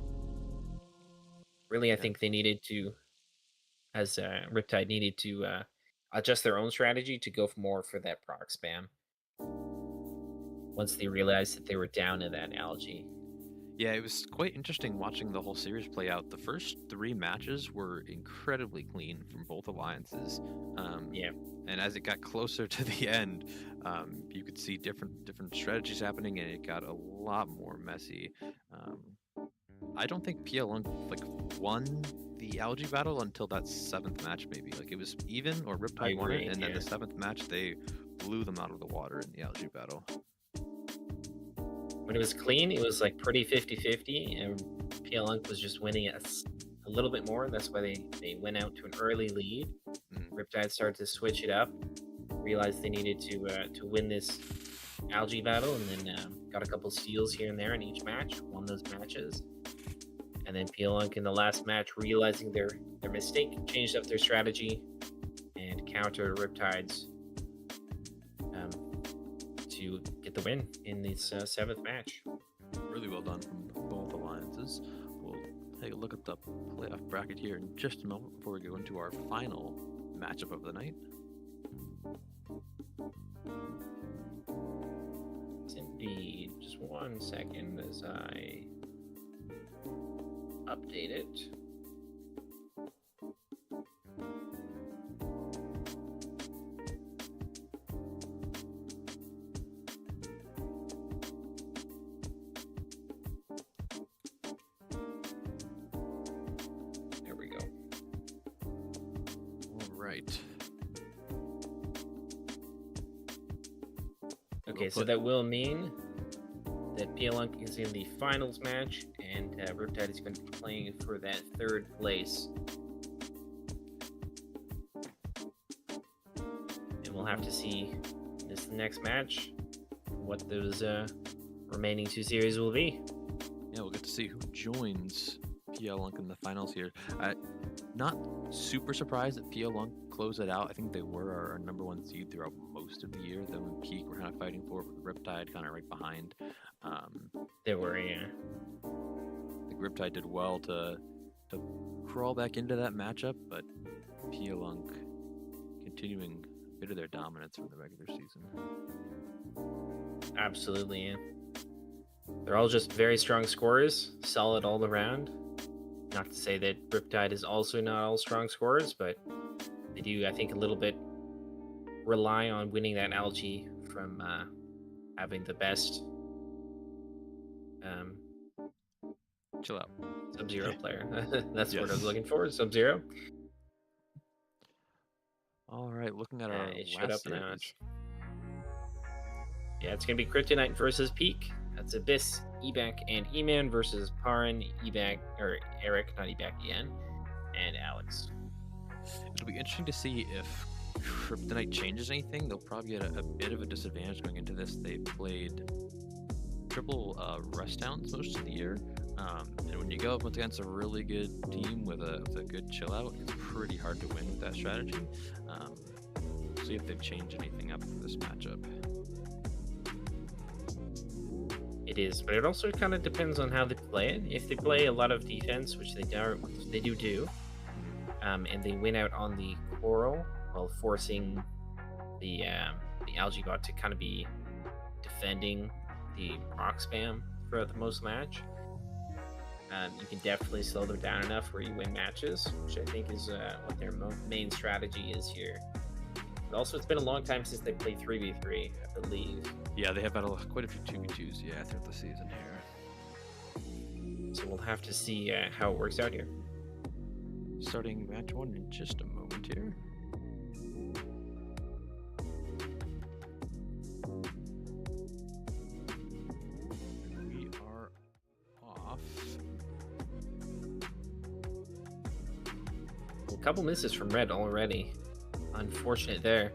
Really, I think they needed to, as Riptide needed to adjust their own strategy to go more for that proc spam once they realized that they were down in that algae. Yeah, it was quite interesting watching the whole series play out. The first 3 matches were incredibly clean from both alliances. And as it got closer to the end, you could see different strategies happening, and it got a lot more messy. I don't think PL won the algae battle until that 7th match, maybe. Like, it was even, or Riptide won it, and then the 7th match they blew them out of the water in the algae battle. When it was clean, it was like pretty 50-50, and PL Unk was just winning a little bit more. That's why they went out to an early lead. Riptide started to switch it up, realized they needed to win this algae battle, and then got a couple steals here and there in each match, won those matches. And then PL Unk in the last match, realizing their mistake, changed up their strategy and countered Riptide's to get the win in this 7th match. Really well done from both alliances. We'll take a look at the playoff bracket here in just a moment before we go into our final matchup of the night. Indeed. Just 1 second as I update it. There we go. All right. Okay, so that will mean that PL Unk is in the finals match, and Riptide is going to be playing for that 3rd place. And we'll have to see this next match what those remaining 2 series will be. Yeah, we'll get to see who joins PL Unk in the finals here. Not super surprised that PL Unk closed it out. I think they were our number 1 seed throughout most of the year. Them and Peak were kind of fighting for it, with Riptide kind of right behind. They were, yeah. I think Riptide did well to crawl back into that matchup, but PL Unk continuing a bit of their dominance from the regular season. Absolutely, yeah. They're all just very strong scorers, solid all around. Not to say that Riptide is also not all strong scorers, but they do, I think, a little bit rely on winning that algae from having the best Chill out. Sub-Zero player. That's what I was looking for, Sub-Zero. All right, looking at our it showed last up in a series. notch. Yeah, it's gonna be Kryptonite versus Peak. That's Abyss, Ebac, and E-Man versus Parin, Ebac, or Eric, not Ebac, Ian, and Alex. It'll be interesting to see if Kryptonite changes anything. They'll probably get a bit of a disadvantage going into this. They played triple rest downs most of the year. And when you go up against a really good team with a good chill out, it's pretty hard to win with that strategy. See if they've changed anything up for this matchup. It is, but it also kind of depends on how they play it. If they play a lot of defense, which they do, and they win out on the coral while forcing the algae bot to kind of be defending the proc spam throughout the most match, you can definitely slow them down enough where you win matches, which I think is what their main strategy is here. But also, it's been a long time since they played 3v3, I believe. Yeah, they have had quite a few 2v2s, yeah, throughout the season here. So we'll have to see how it works out here. Starting match 1 in just a moment here. We are off. A couple misses from Red already. Unfortunate there.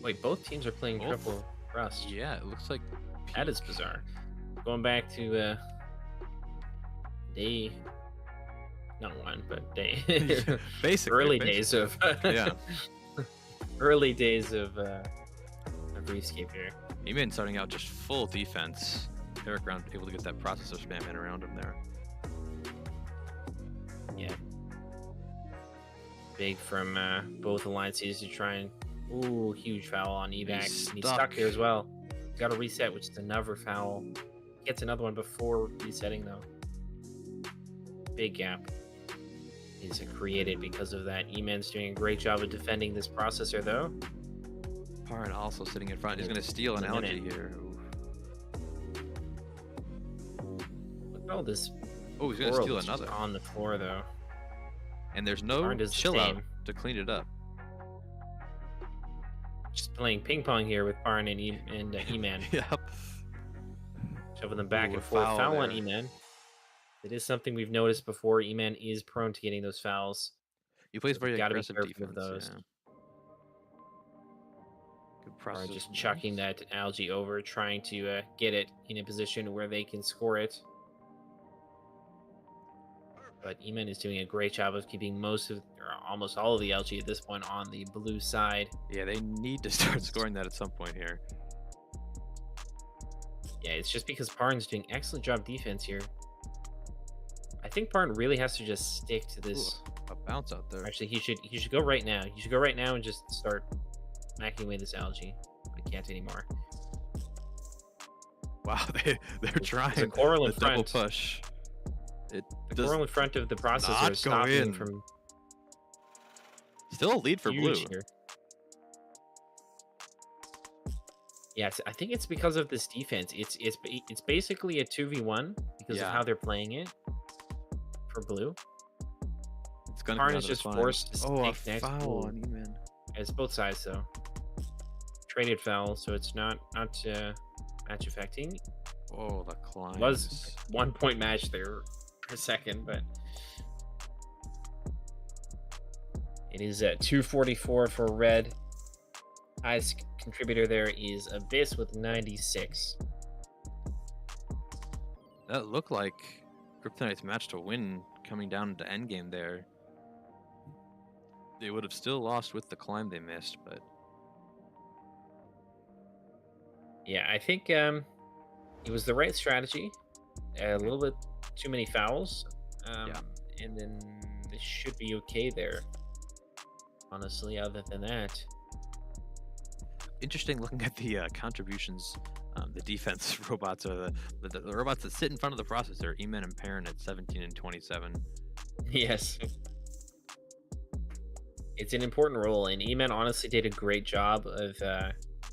Wait, both teams are playing triple rust. Yeah, it looks like that is bizarre. Going back to day, not one, but day. basically early days of yeah, early days of RuneScape here. E-Man starting out just full defense. Eric Round able to get that processor spam in around him there. Yeah. Big from both alliances to try and huge foul on Evac. He's stuck here as well. Got to reset, which is another foul. Gets another one before resetting though. Big gap is created because of that. E-Man's doing a great job of defending this processor though. Parin also sitting in front. He's going to steal an algae here. Look at all this. Oh, he's going to steal another on the floor though. And there's no chill out to clean it up. Just playing ping pong here with Parin and E-Man. Yep. Shoving them back and forth. Foul on E-Man. It is something we've noticed before. E-Man is prone to getting those fouls. He plays very aggressive defense. Of those. Yeah. Good process. Just chucking that algae over, trying to get it in a position where they can score it. But E-Man is doing a great job of keeping most of, or almost all of the algae at this point on the blue side. Yeah, they need to start scoring that at some point here. Yeah, it's just because Parin's doing excellent job defense here. I think Parin really has to just stick to this. Ooh, a bounce out there. Actually, he should go right now. He should go right now and just start smacking away this algae. But he can't anymore. Wow, they're trying. There's a coral in front. Double push. The coral in front of the processor is stopping from. Still a lead for blue. Here. Yes, I think it's because of this defense. It's basically a 2v1 because of how they're playing it for blue. It's gonna Parin is just forced to take next foul on E-Man. It's both sides though. Traded foul, so it's not match affecting. Oh, the climb. It was 1 point match there for a second, but it is at 244 for red. Highest contributor there is Abyss with 96. That looked like Kryptonite's match to win coming down to endgame there. They would have still lost with the climb they missed, but yeah, I think it was the right strategy. A little bit too many fouls, and then they should be okay there. Honestly, other than that. Interesting looking at the contributions. The defense robots are the robots that sit in front of the processor. E-Man and Parin at 17 and 27. Yes. It's an important role, and E-Man honestly did a great job of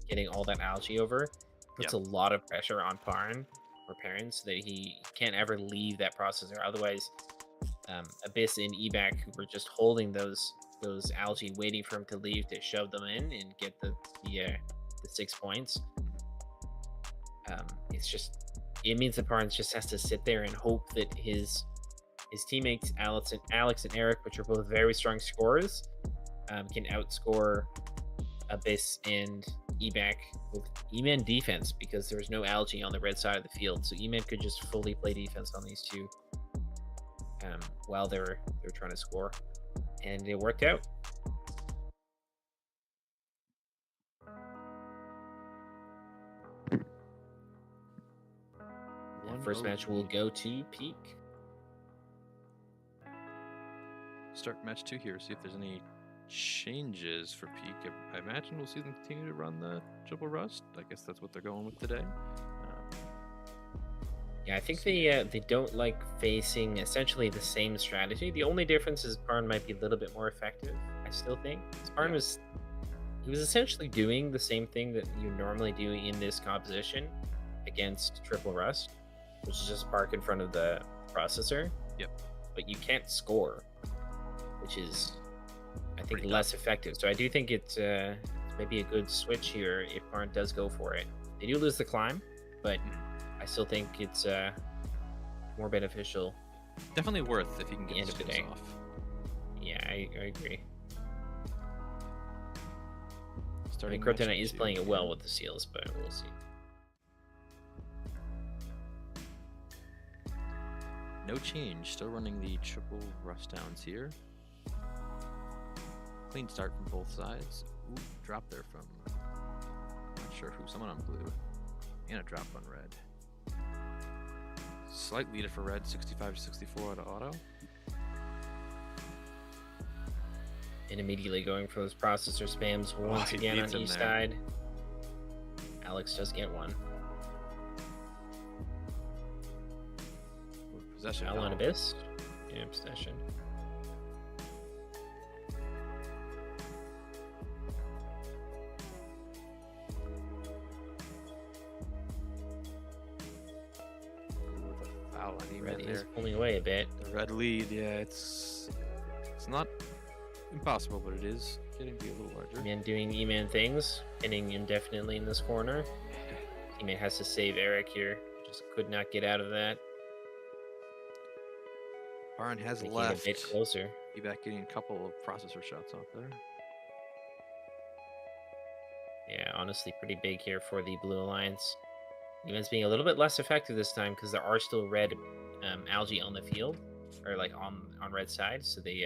getting all that algae over. Puts a lot of pressure on Parin so that he can't ever leave that processor. Otherwise, Abyss and Ebac, who were just holding those algae, waiting for him to leave to shove them in and get the the 6 points. It means that Barnes just has to sit there and hope that his teammates Alex and Eric, which are both very strong scorers, can outscore Abyss and Ebac with E-Man defense, because there's no algae on the red side of the field. So E-Man could just fully play defense on these two while they're trying to score, and it worked out. First match will go to Peak. Start match 2 here, see if there's any changes for Peak. I imagine we'll see them continue to run the triple rust. I guess that's what they're going with today. Yeah, I think they don't like facing essentially the same strategy. The only difference is Parn might be a little bit more effective, I still think. Parn was essentially doing the same thing that you normally do in this composition against triple rust, which is just park in front of the processor. Yep. But you can't score, which is, I think, less effective. So I do think it's maybe a good switch here if Parn does go for it. They do lose the climb, but I still think it's more beneficial. Definitely worth if you can get the end of the day off. Yeah, I agree. Starting Kryptonite is playing it well with the seals, but we'll see. No change. Still running the triple rust downs here. Clean start from both sides. Ooh, drop there from, not sure who, someone on blue. And a drop on red. Slight leader for red, 65-64 out of auto. And immediately going for those processor spams once again on east side. Alex does get one. Possession. Foul on Abyss. Yeah, possession. Foul on Red is pulling away a bit. The red lead, yeah, it's not impossible, but it is getting to be a little larger. Man doing E-Man things, pinning indefinitely in this corner. Teammate has to save Eric here. Just could not get out of that. Baron has left. A bit closer. Ebac getting a couple of processor shots out there. Yeah, honestly, pretty big here for the Blue Alliance. E-Man's being a little bit less effective this time because there are still red algae on the field, or like on red side, so they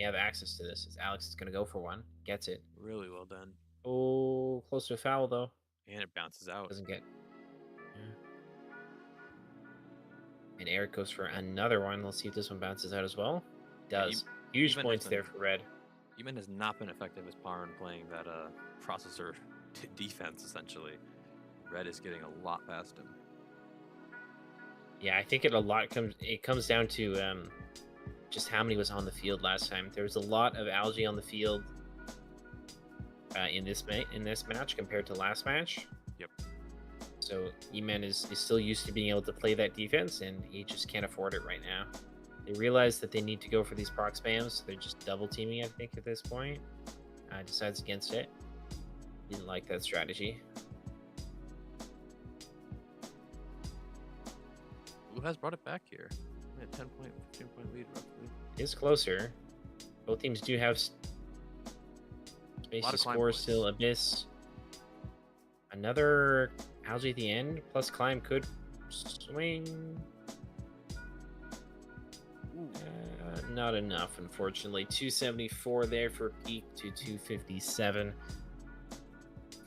have access to this. As Alex is going to go for one, gets it. Really well done. Oh, close to a foul though. And it bounces out. Doesn't get. Yeah. And Eric goes for another one. Let's see if this one bounces out as well. Does. Huge points there for red. Eman has not been effective as Parn playing that processor defense, essentially. Red is getting a lot past him. Yeah, I think it comes down to just how many was on the field last time. There was a lot of algae on the field in this match compared to last match. Yep. So E-Man is still used to being able to play that defense, and he just can't afford it right now. They realize that they need to go for these proc spams, so they're just double teaming, I think, at this point. Decides against it. Didn't like that strategy. Blue has brought it back here. 10-point, 15-point lead, roughly. It's closer. Both teams do have space to score still. Abyss. Another algae at the end, plus climb could swing. Not enough, unfortunately. 274 there for Peak to 257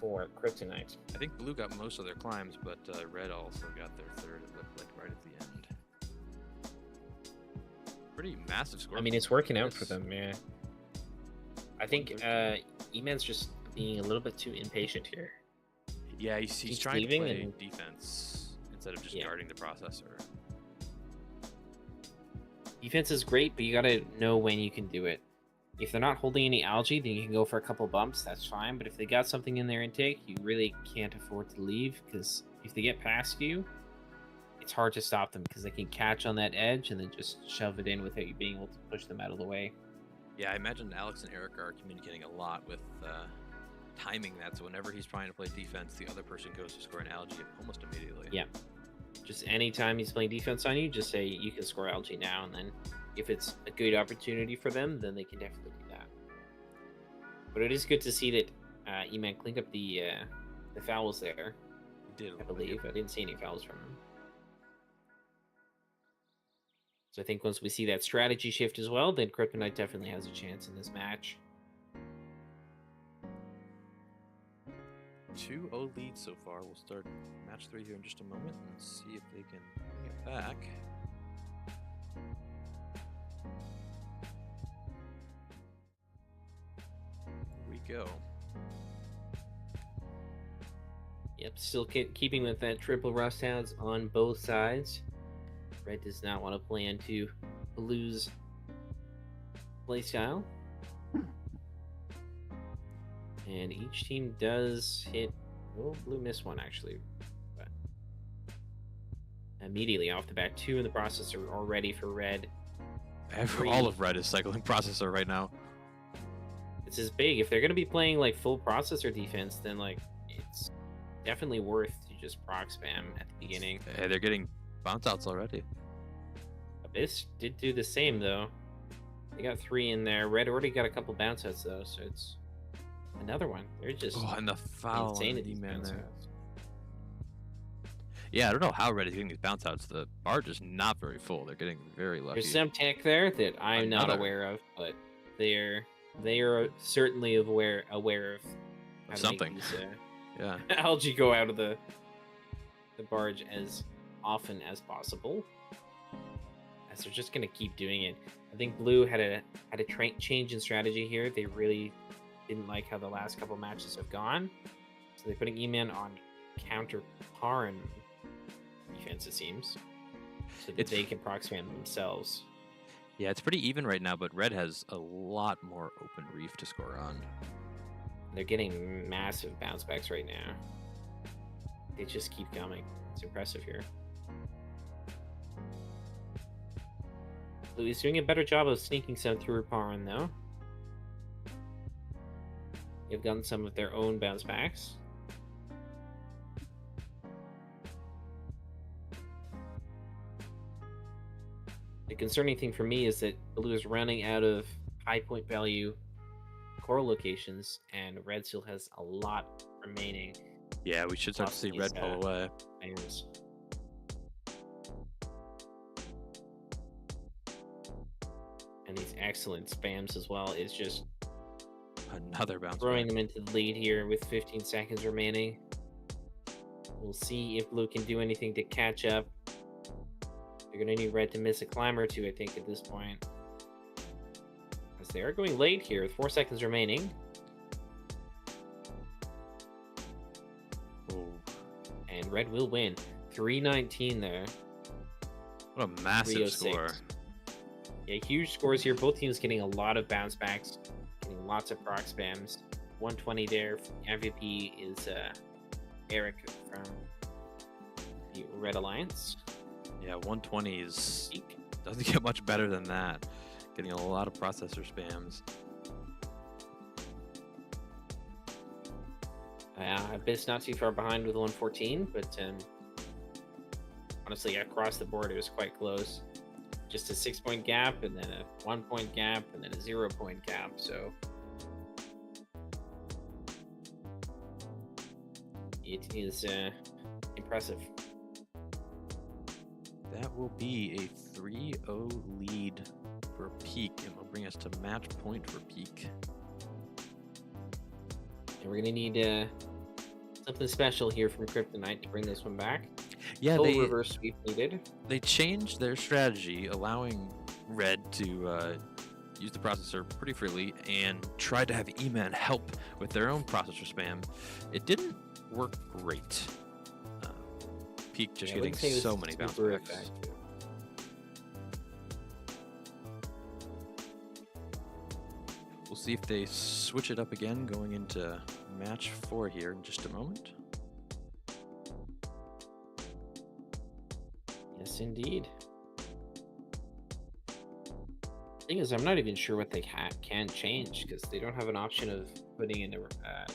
for Kryptonite. I think Blue got most of their climbs, but Red also got their third, it looked like, right at the end. Pretty massive score. I mean, it's working out for them, yeah. I think E-Man's just being a little bit too impatient here. Yeah, he's trying to play defense instead of just guarding the processor. Defense is great, but you gotta know when you can do it. If they're not holding any algae, then you can go for a couple bumps, that's fine. But if they got something in their intake, you really can't afford to leave, because if they get past you, it's hard to stop them, because they can catch on that edge and then just shove it in without you being able to push them out of the way. Yeah, I imagine Alex and Eric are communicating a lot with timing that, so whenever he's trying to play defense, the other person goes to score an algae almost immediately. Yeah. Just anytime he's playing defense on you, just say you can score algae now, and then if it's a good opportunity for them, then they can definitely do that. But it is good to see that E-Man cleaned up the fouls there. He did, I believe. I didn't see any fouls from him. So I think once we see that strategy shift as well, then Kryptonite definitely has a chance in this match. 2-0 lead so far. We'll start match 3 here in just a moment and see if they can bring it back. Here we go. Yep, still keeping with that triple rust hounds on both sides. Red does not want to play into Blue's playstyle. And each team does hit... Oh, Blue missed one, actually. But immediately off the bat, 2 in the processor already for Red. All of Red is cycling processor right now. This is big. If they're going to be playing like full processor defense, then like it's definitely worth to just proc spam at the beginning. Hey, they're getting bounce outs already. Abyss did do the same, though. They got 3 in there. Red already got a couple bounce outs, though, so it's... Another one. They're just and the foul insane on at these D-Man bounce there. outs. Yeah, I don't know how Red is getting these bounce outs. The barge is not very full. They're getting very lucky. There's some tech there that I'm not aware of, but they are certainly aware of how to something. make these, Yeah. algae go out of the barge as often as possible. As they're just gonna keep doing it. I think Blue had a change in strategy here. They really didn't like how the last couple matches have gone, so they're putting E-Man on counter Paran defense, it seems, so that they can proc spam themselves. Yeah, it's pretty even right now, but Red has a lot more open reef to score on. They're getting massive bounce backs right now. They just keep coming. It's impressive here. Blue is doing a better job of sneaking some through Paran, though. They've gotten some of their own bounce backs. The concerning thing for me is that Blue is running out of high point value coral locations, and Red still has a lot remaining. Yeah, we should start to see Red pull away. Players. And these excellent spams as well is just another bounce throwing back. them into the lead here with 15 seconds remaining. We'll see if Blue can do anything to catch up. They're going to need Red to miss a climb or 2, I think, at this point. As they are going late here with 4 seconds remaining. Oh. And Red will win. 319 there. What a massive score. Yeah, huge scores here. Both teams getting a lot of bounce backs, getting lots of proc spams. 120 there. MVP is Eric from the Red Alliance. Yeah, 120 is doesn't get much better than that. Getting a lot of processor spams. Abyss not too far behind with 114, but honestly, across the board, it was quite close. Just a 6-point gap, and then a 1-point gap, and then a 0-point gap. So it is impressive. That will be a 3-0 lead for Peak, and will bring us to match point for Peak. And we're gonna need something special here from Kryptonite to bring this one back. Yeah, Full they reverse sweep needed. They changed their strategy, allowing Red to use the processor pretty freely, and tried to have E-Man help with their own processor spam. It didn't work great. Peak just getting so many bounce backs. Effective. We'll see if they switch it up again going into match 4 here in just a moment. Yes, indeed. Thing is, I'm not even sure what they can change because they don't have an option of putting in a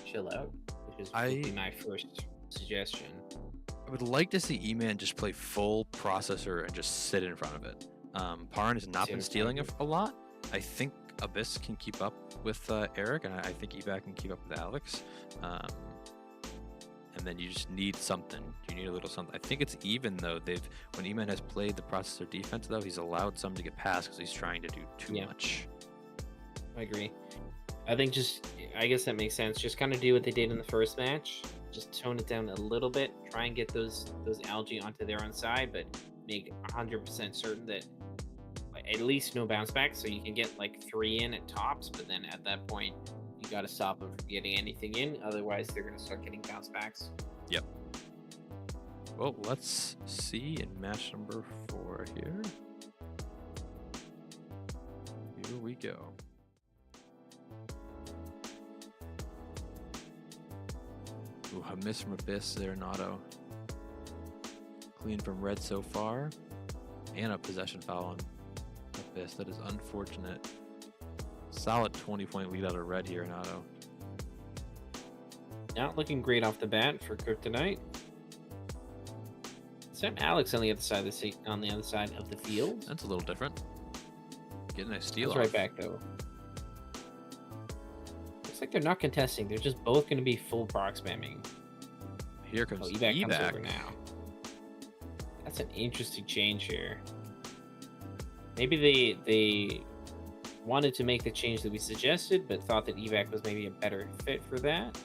chill out, which would be my first suggestion. I would like to see E-Man just play full processor and just sit in front of it. Parn has not been stealing a lot. I think Abyss can keep up with Eric, and I think Evac can keep up with Alex. And then you just need something. You need a little something. I think it's even though when E-Man has played the processor defense though, he's allowed some to get past because he's trying to do too much. I agree. I think I guess that makes sense. Just kind of do what they did in the first match. Just tone it down a little bit. Try and get those algae onto their own side, but make 100% certain that at least no bounce back, so you can get like 3 in at tops. But then at that point, you got to stop them from getting anything in. Otherwise, they're going to start getting bounce backs. Yep. Well, let's see in match number 4 here. Here we go. Ooh, a miss from Abyss there, Nato. Clean from Red so far. And a possession foul on Abyss. That is unfortunate. Solid 20-point lead out of Red here, Nato. Not looking great off the bat for Kryptonite. Sam Alex on the other side of the field. That's a little different. Getting a steal. That's right back though. Looks like they're not contesting. They're just both going to be full proc spamming. Here comes Evac comes over now. That's an interesting change here. Maybe they wanted to make the change that we suggested, but thought that Evac was maybe a better fit for that.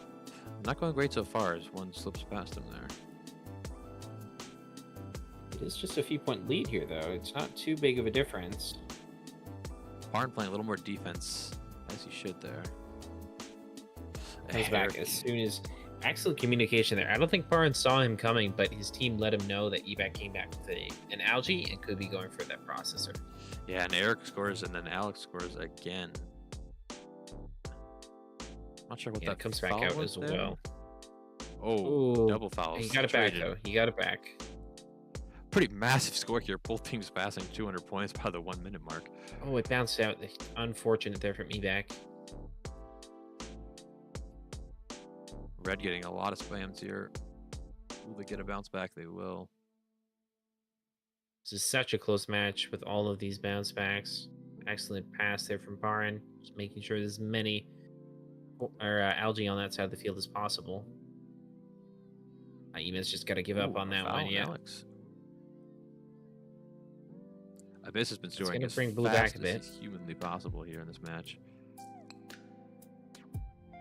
Not going great so far as one slips past him there. It is just a few point lead here, though. It's not too big of a difference. Parn playing a little more defense, as he should there. Comes back as soon as... Excellent communication there. I don't think Parn saw him coming, but his team let him know that Evac came back with an algae and could be going for that processor. Yeah, and Eric scores, and then Alex scores again. Not sure what that comes back out as there. well. Oh, double fouls. He got it back, though. He got it back. Pretty massive score here. Both teams passing 200 points by the 1 minute mark. Oh, it bounced out. Unfortunate there from Evac. Red getting a lot of spams here. Will they get a bounce back? They will. This is such a close match with all of these bounce backs. Excellent pass there from Baron. Just making sure there's as many algae on that side of the field as possible. Eva's just got to give up on that one. Yeah. Alex. Abyss has been scoring as bring Blue fast back a bit. as humanly possible here in this match.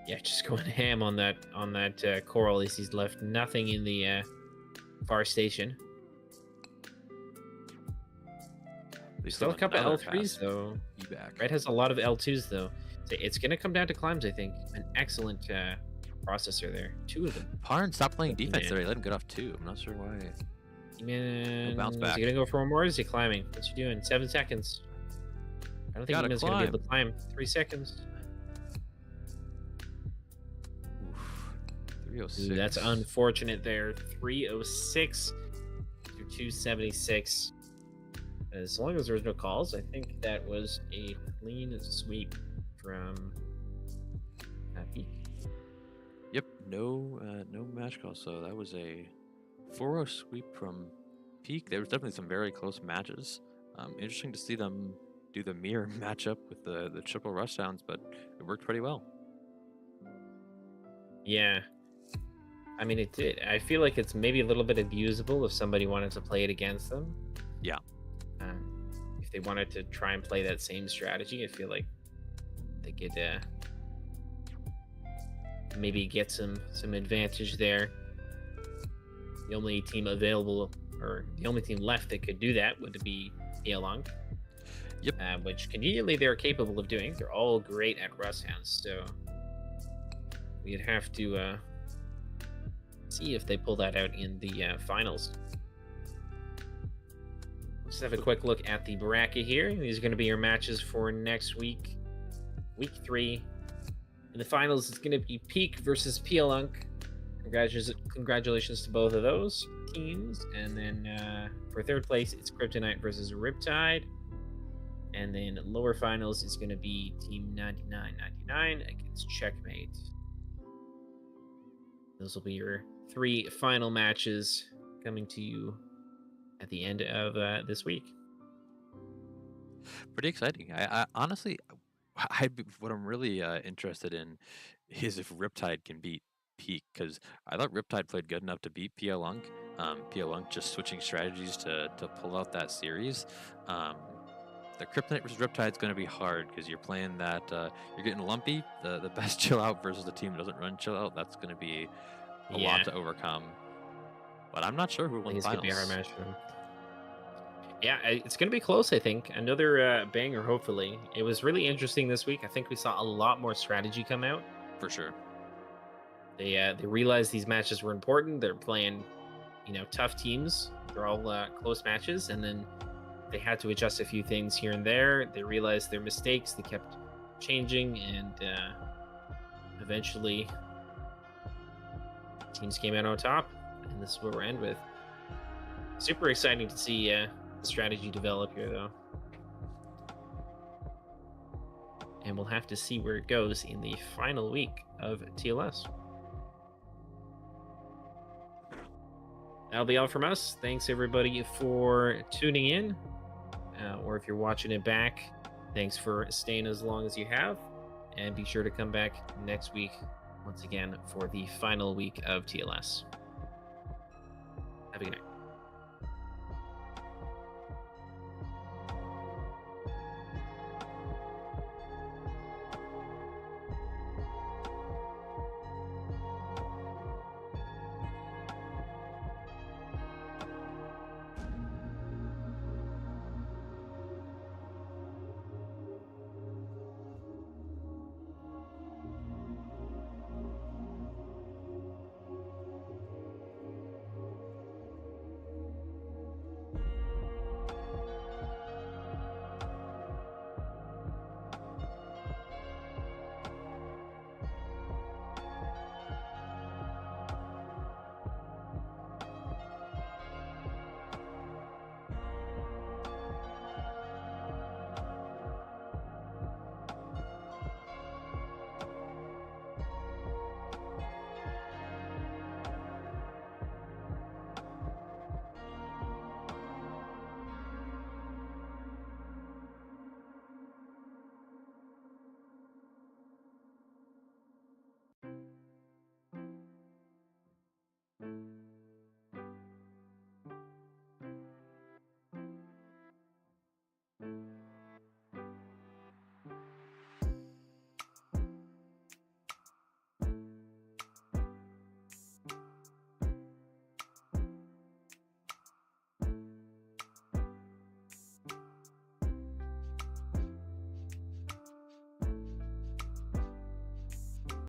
Yeah, just going ham on that coral. At least he's left nothing in the far station. Still a couple of L3s though. Red has a lot of L2s though. So it's going to come down to climbs, I think. An excellent processor there. 2 of them. Parn stopped playing defense there. He let him get off 2. I'm not sure why. Man, bounce back. Is he going to go for one more? Or is he climbing? What's he doing? 7 seconds. I don't think he's going to be able to climb. 3 seconds. Oof. 306. Ooh, that's unfortunate there. 306 to 276. As long as there was no calls, I think that was a clean sweep from Peak. Yep, no match call. So that was a 4-0 sweep from Peak. There was definitely some very close matches. Interesting to see them do the mirror matchup with the triple rush downs, but it worked pretty well. Yeah. I mean, it did. I feel like it's maybe a little bit abusable if somebody wanted to play it against them. Yeah. If they wanted to try and play that same strategy, I feel like they could maybe get some advantage there. The only team available, or the only team left that could do that would be TLS. Yep. Which conveniently they're capable of doing. They're all great at Rust Hounds, so we'd have to see if they pull that out in the finals. Let's have a quick look at the bracket here. These are going to be your matches for next week, week 3. In the finals, it's going to be Peak versus PLunk. Congratulations to both of those teams. And then for third place, it's Kryptonite versus Riptide. And then lower finals is going to be Team 9999 against Checkmate. Those will be your 3 final matches coming to you at the end of this week. Pretty exciting. I honestly, what I'm really interested in is if Riptide can beat Peak, because I thought Riptide played good enough to beat PL Unk. PL Unk just switching strategies to pull out that series. The Kryptonite versus Riptide is going to be hard because you're playing that, you're getting lumpy. The best chill out versus the team that doesn't run chill out. That's going to be a lot to overcome. But I'm not sure who won It's finals. going to be a hard match for them. Yeah, it's going to be close, I think. Another banger, hopefully. It was really interesting this week. I think we saw a lot more strategy come out. For sure. They realized these matches were important. They're playing, tough teams. They're all close matches, and then they had to adjust a few things here and there. They realized their mistakes. They kept changing, and eventually teams came out on top. And this is what we're end with. Super exciting to see the strategy develop here, though. And we'll have to see where it goes in the final week of TLS. That'll be all from us. Thanks, everybody, for tuning in. Or if you're watching it back, thanks for staying as long as you have. And be sure to come back next week once again for the final week of TLS. Have a good night.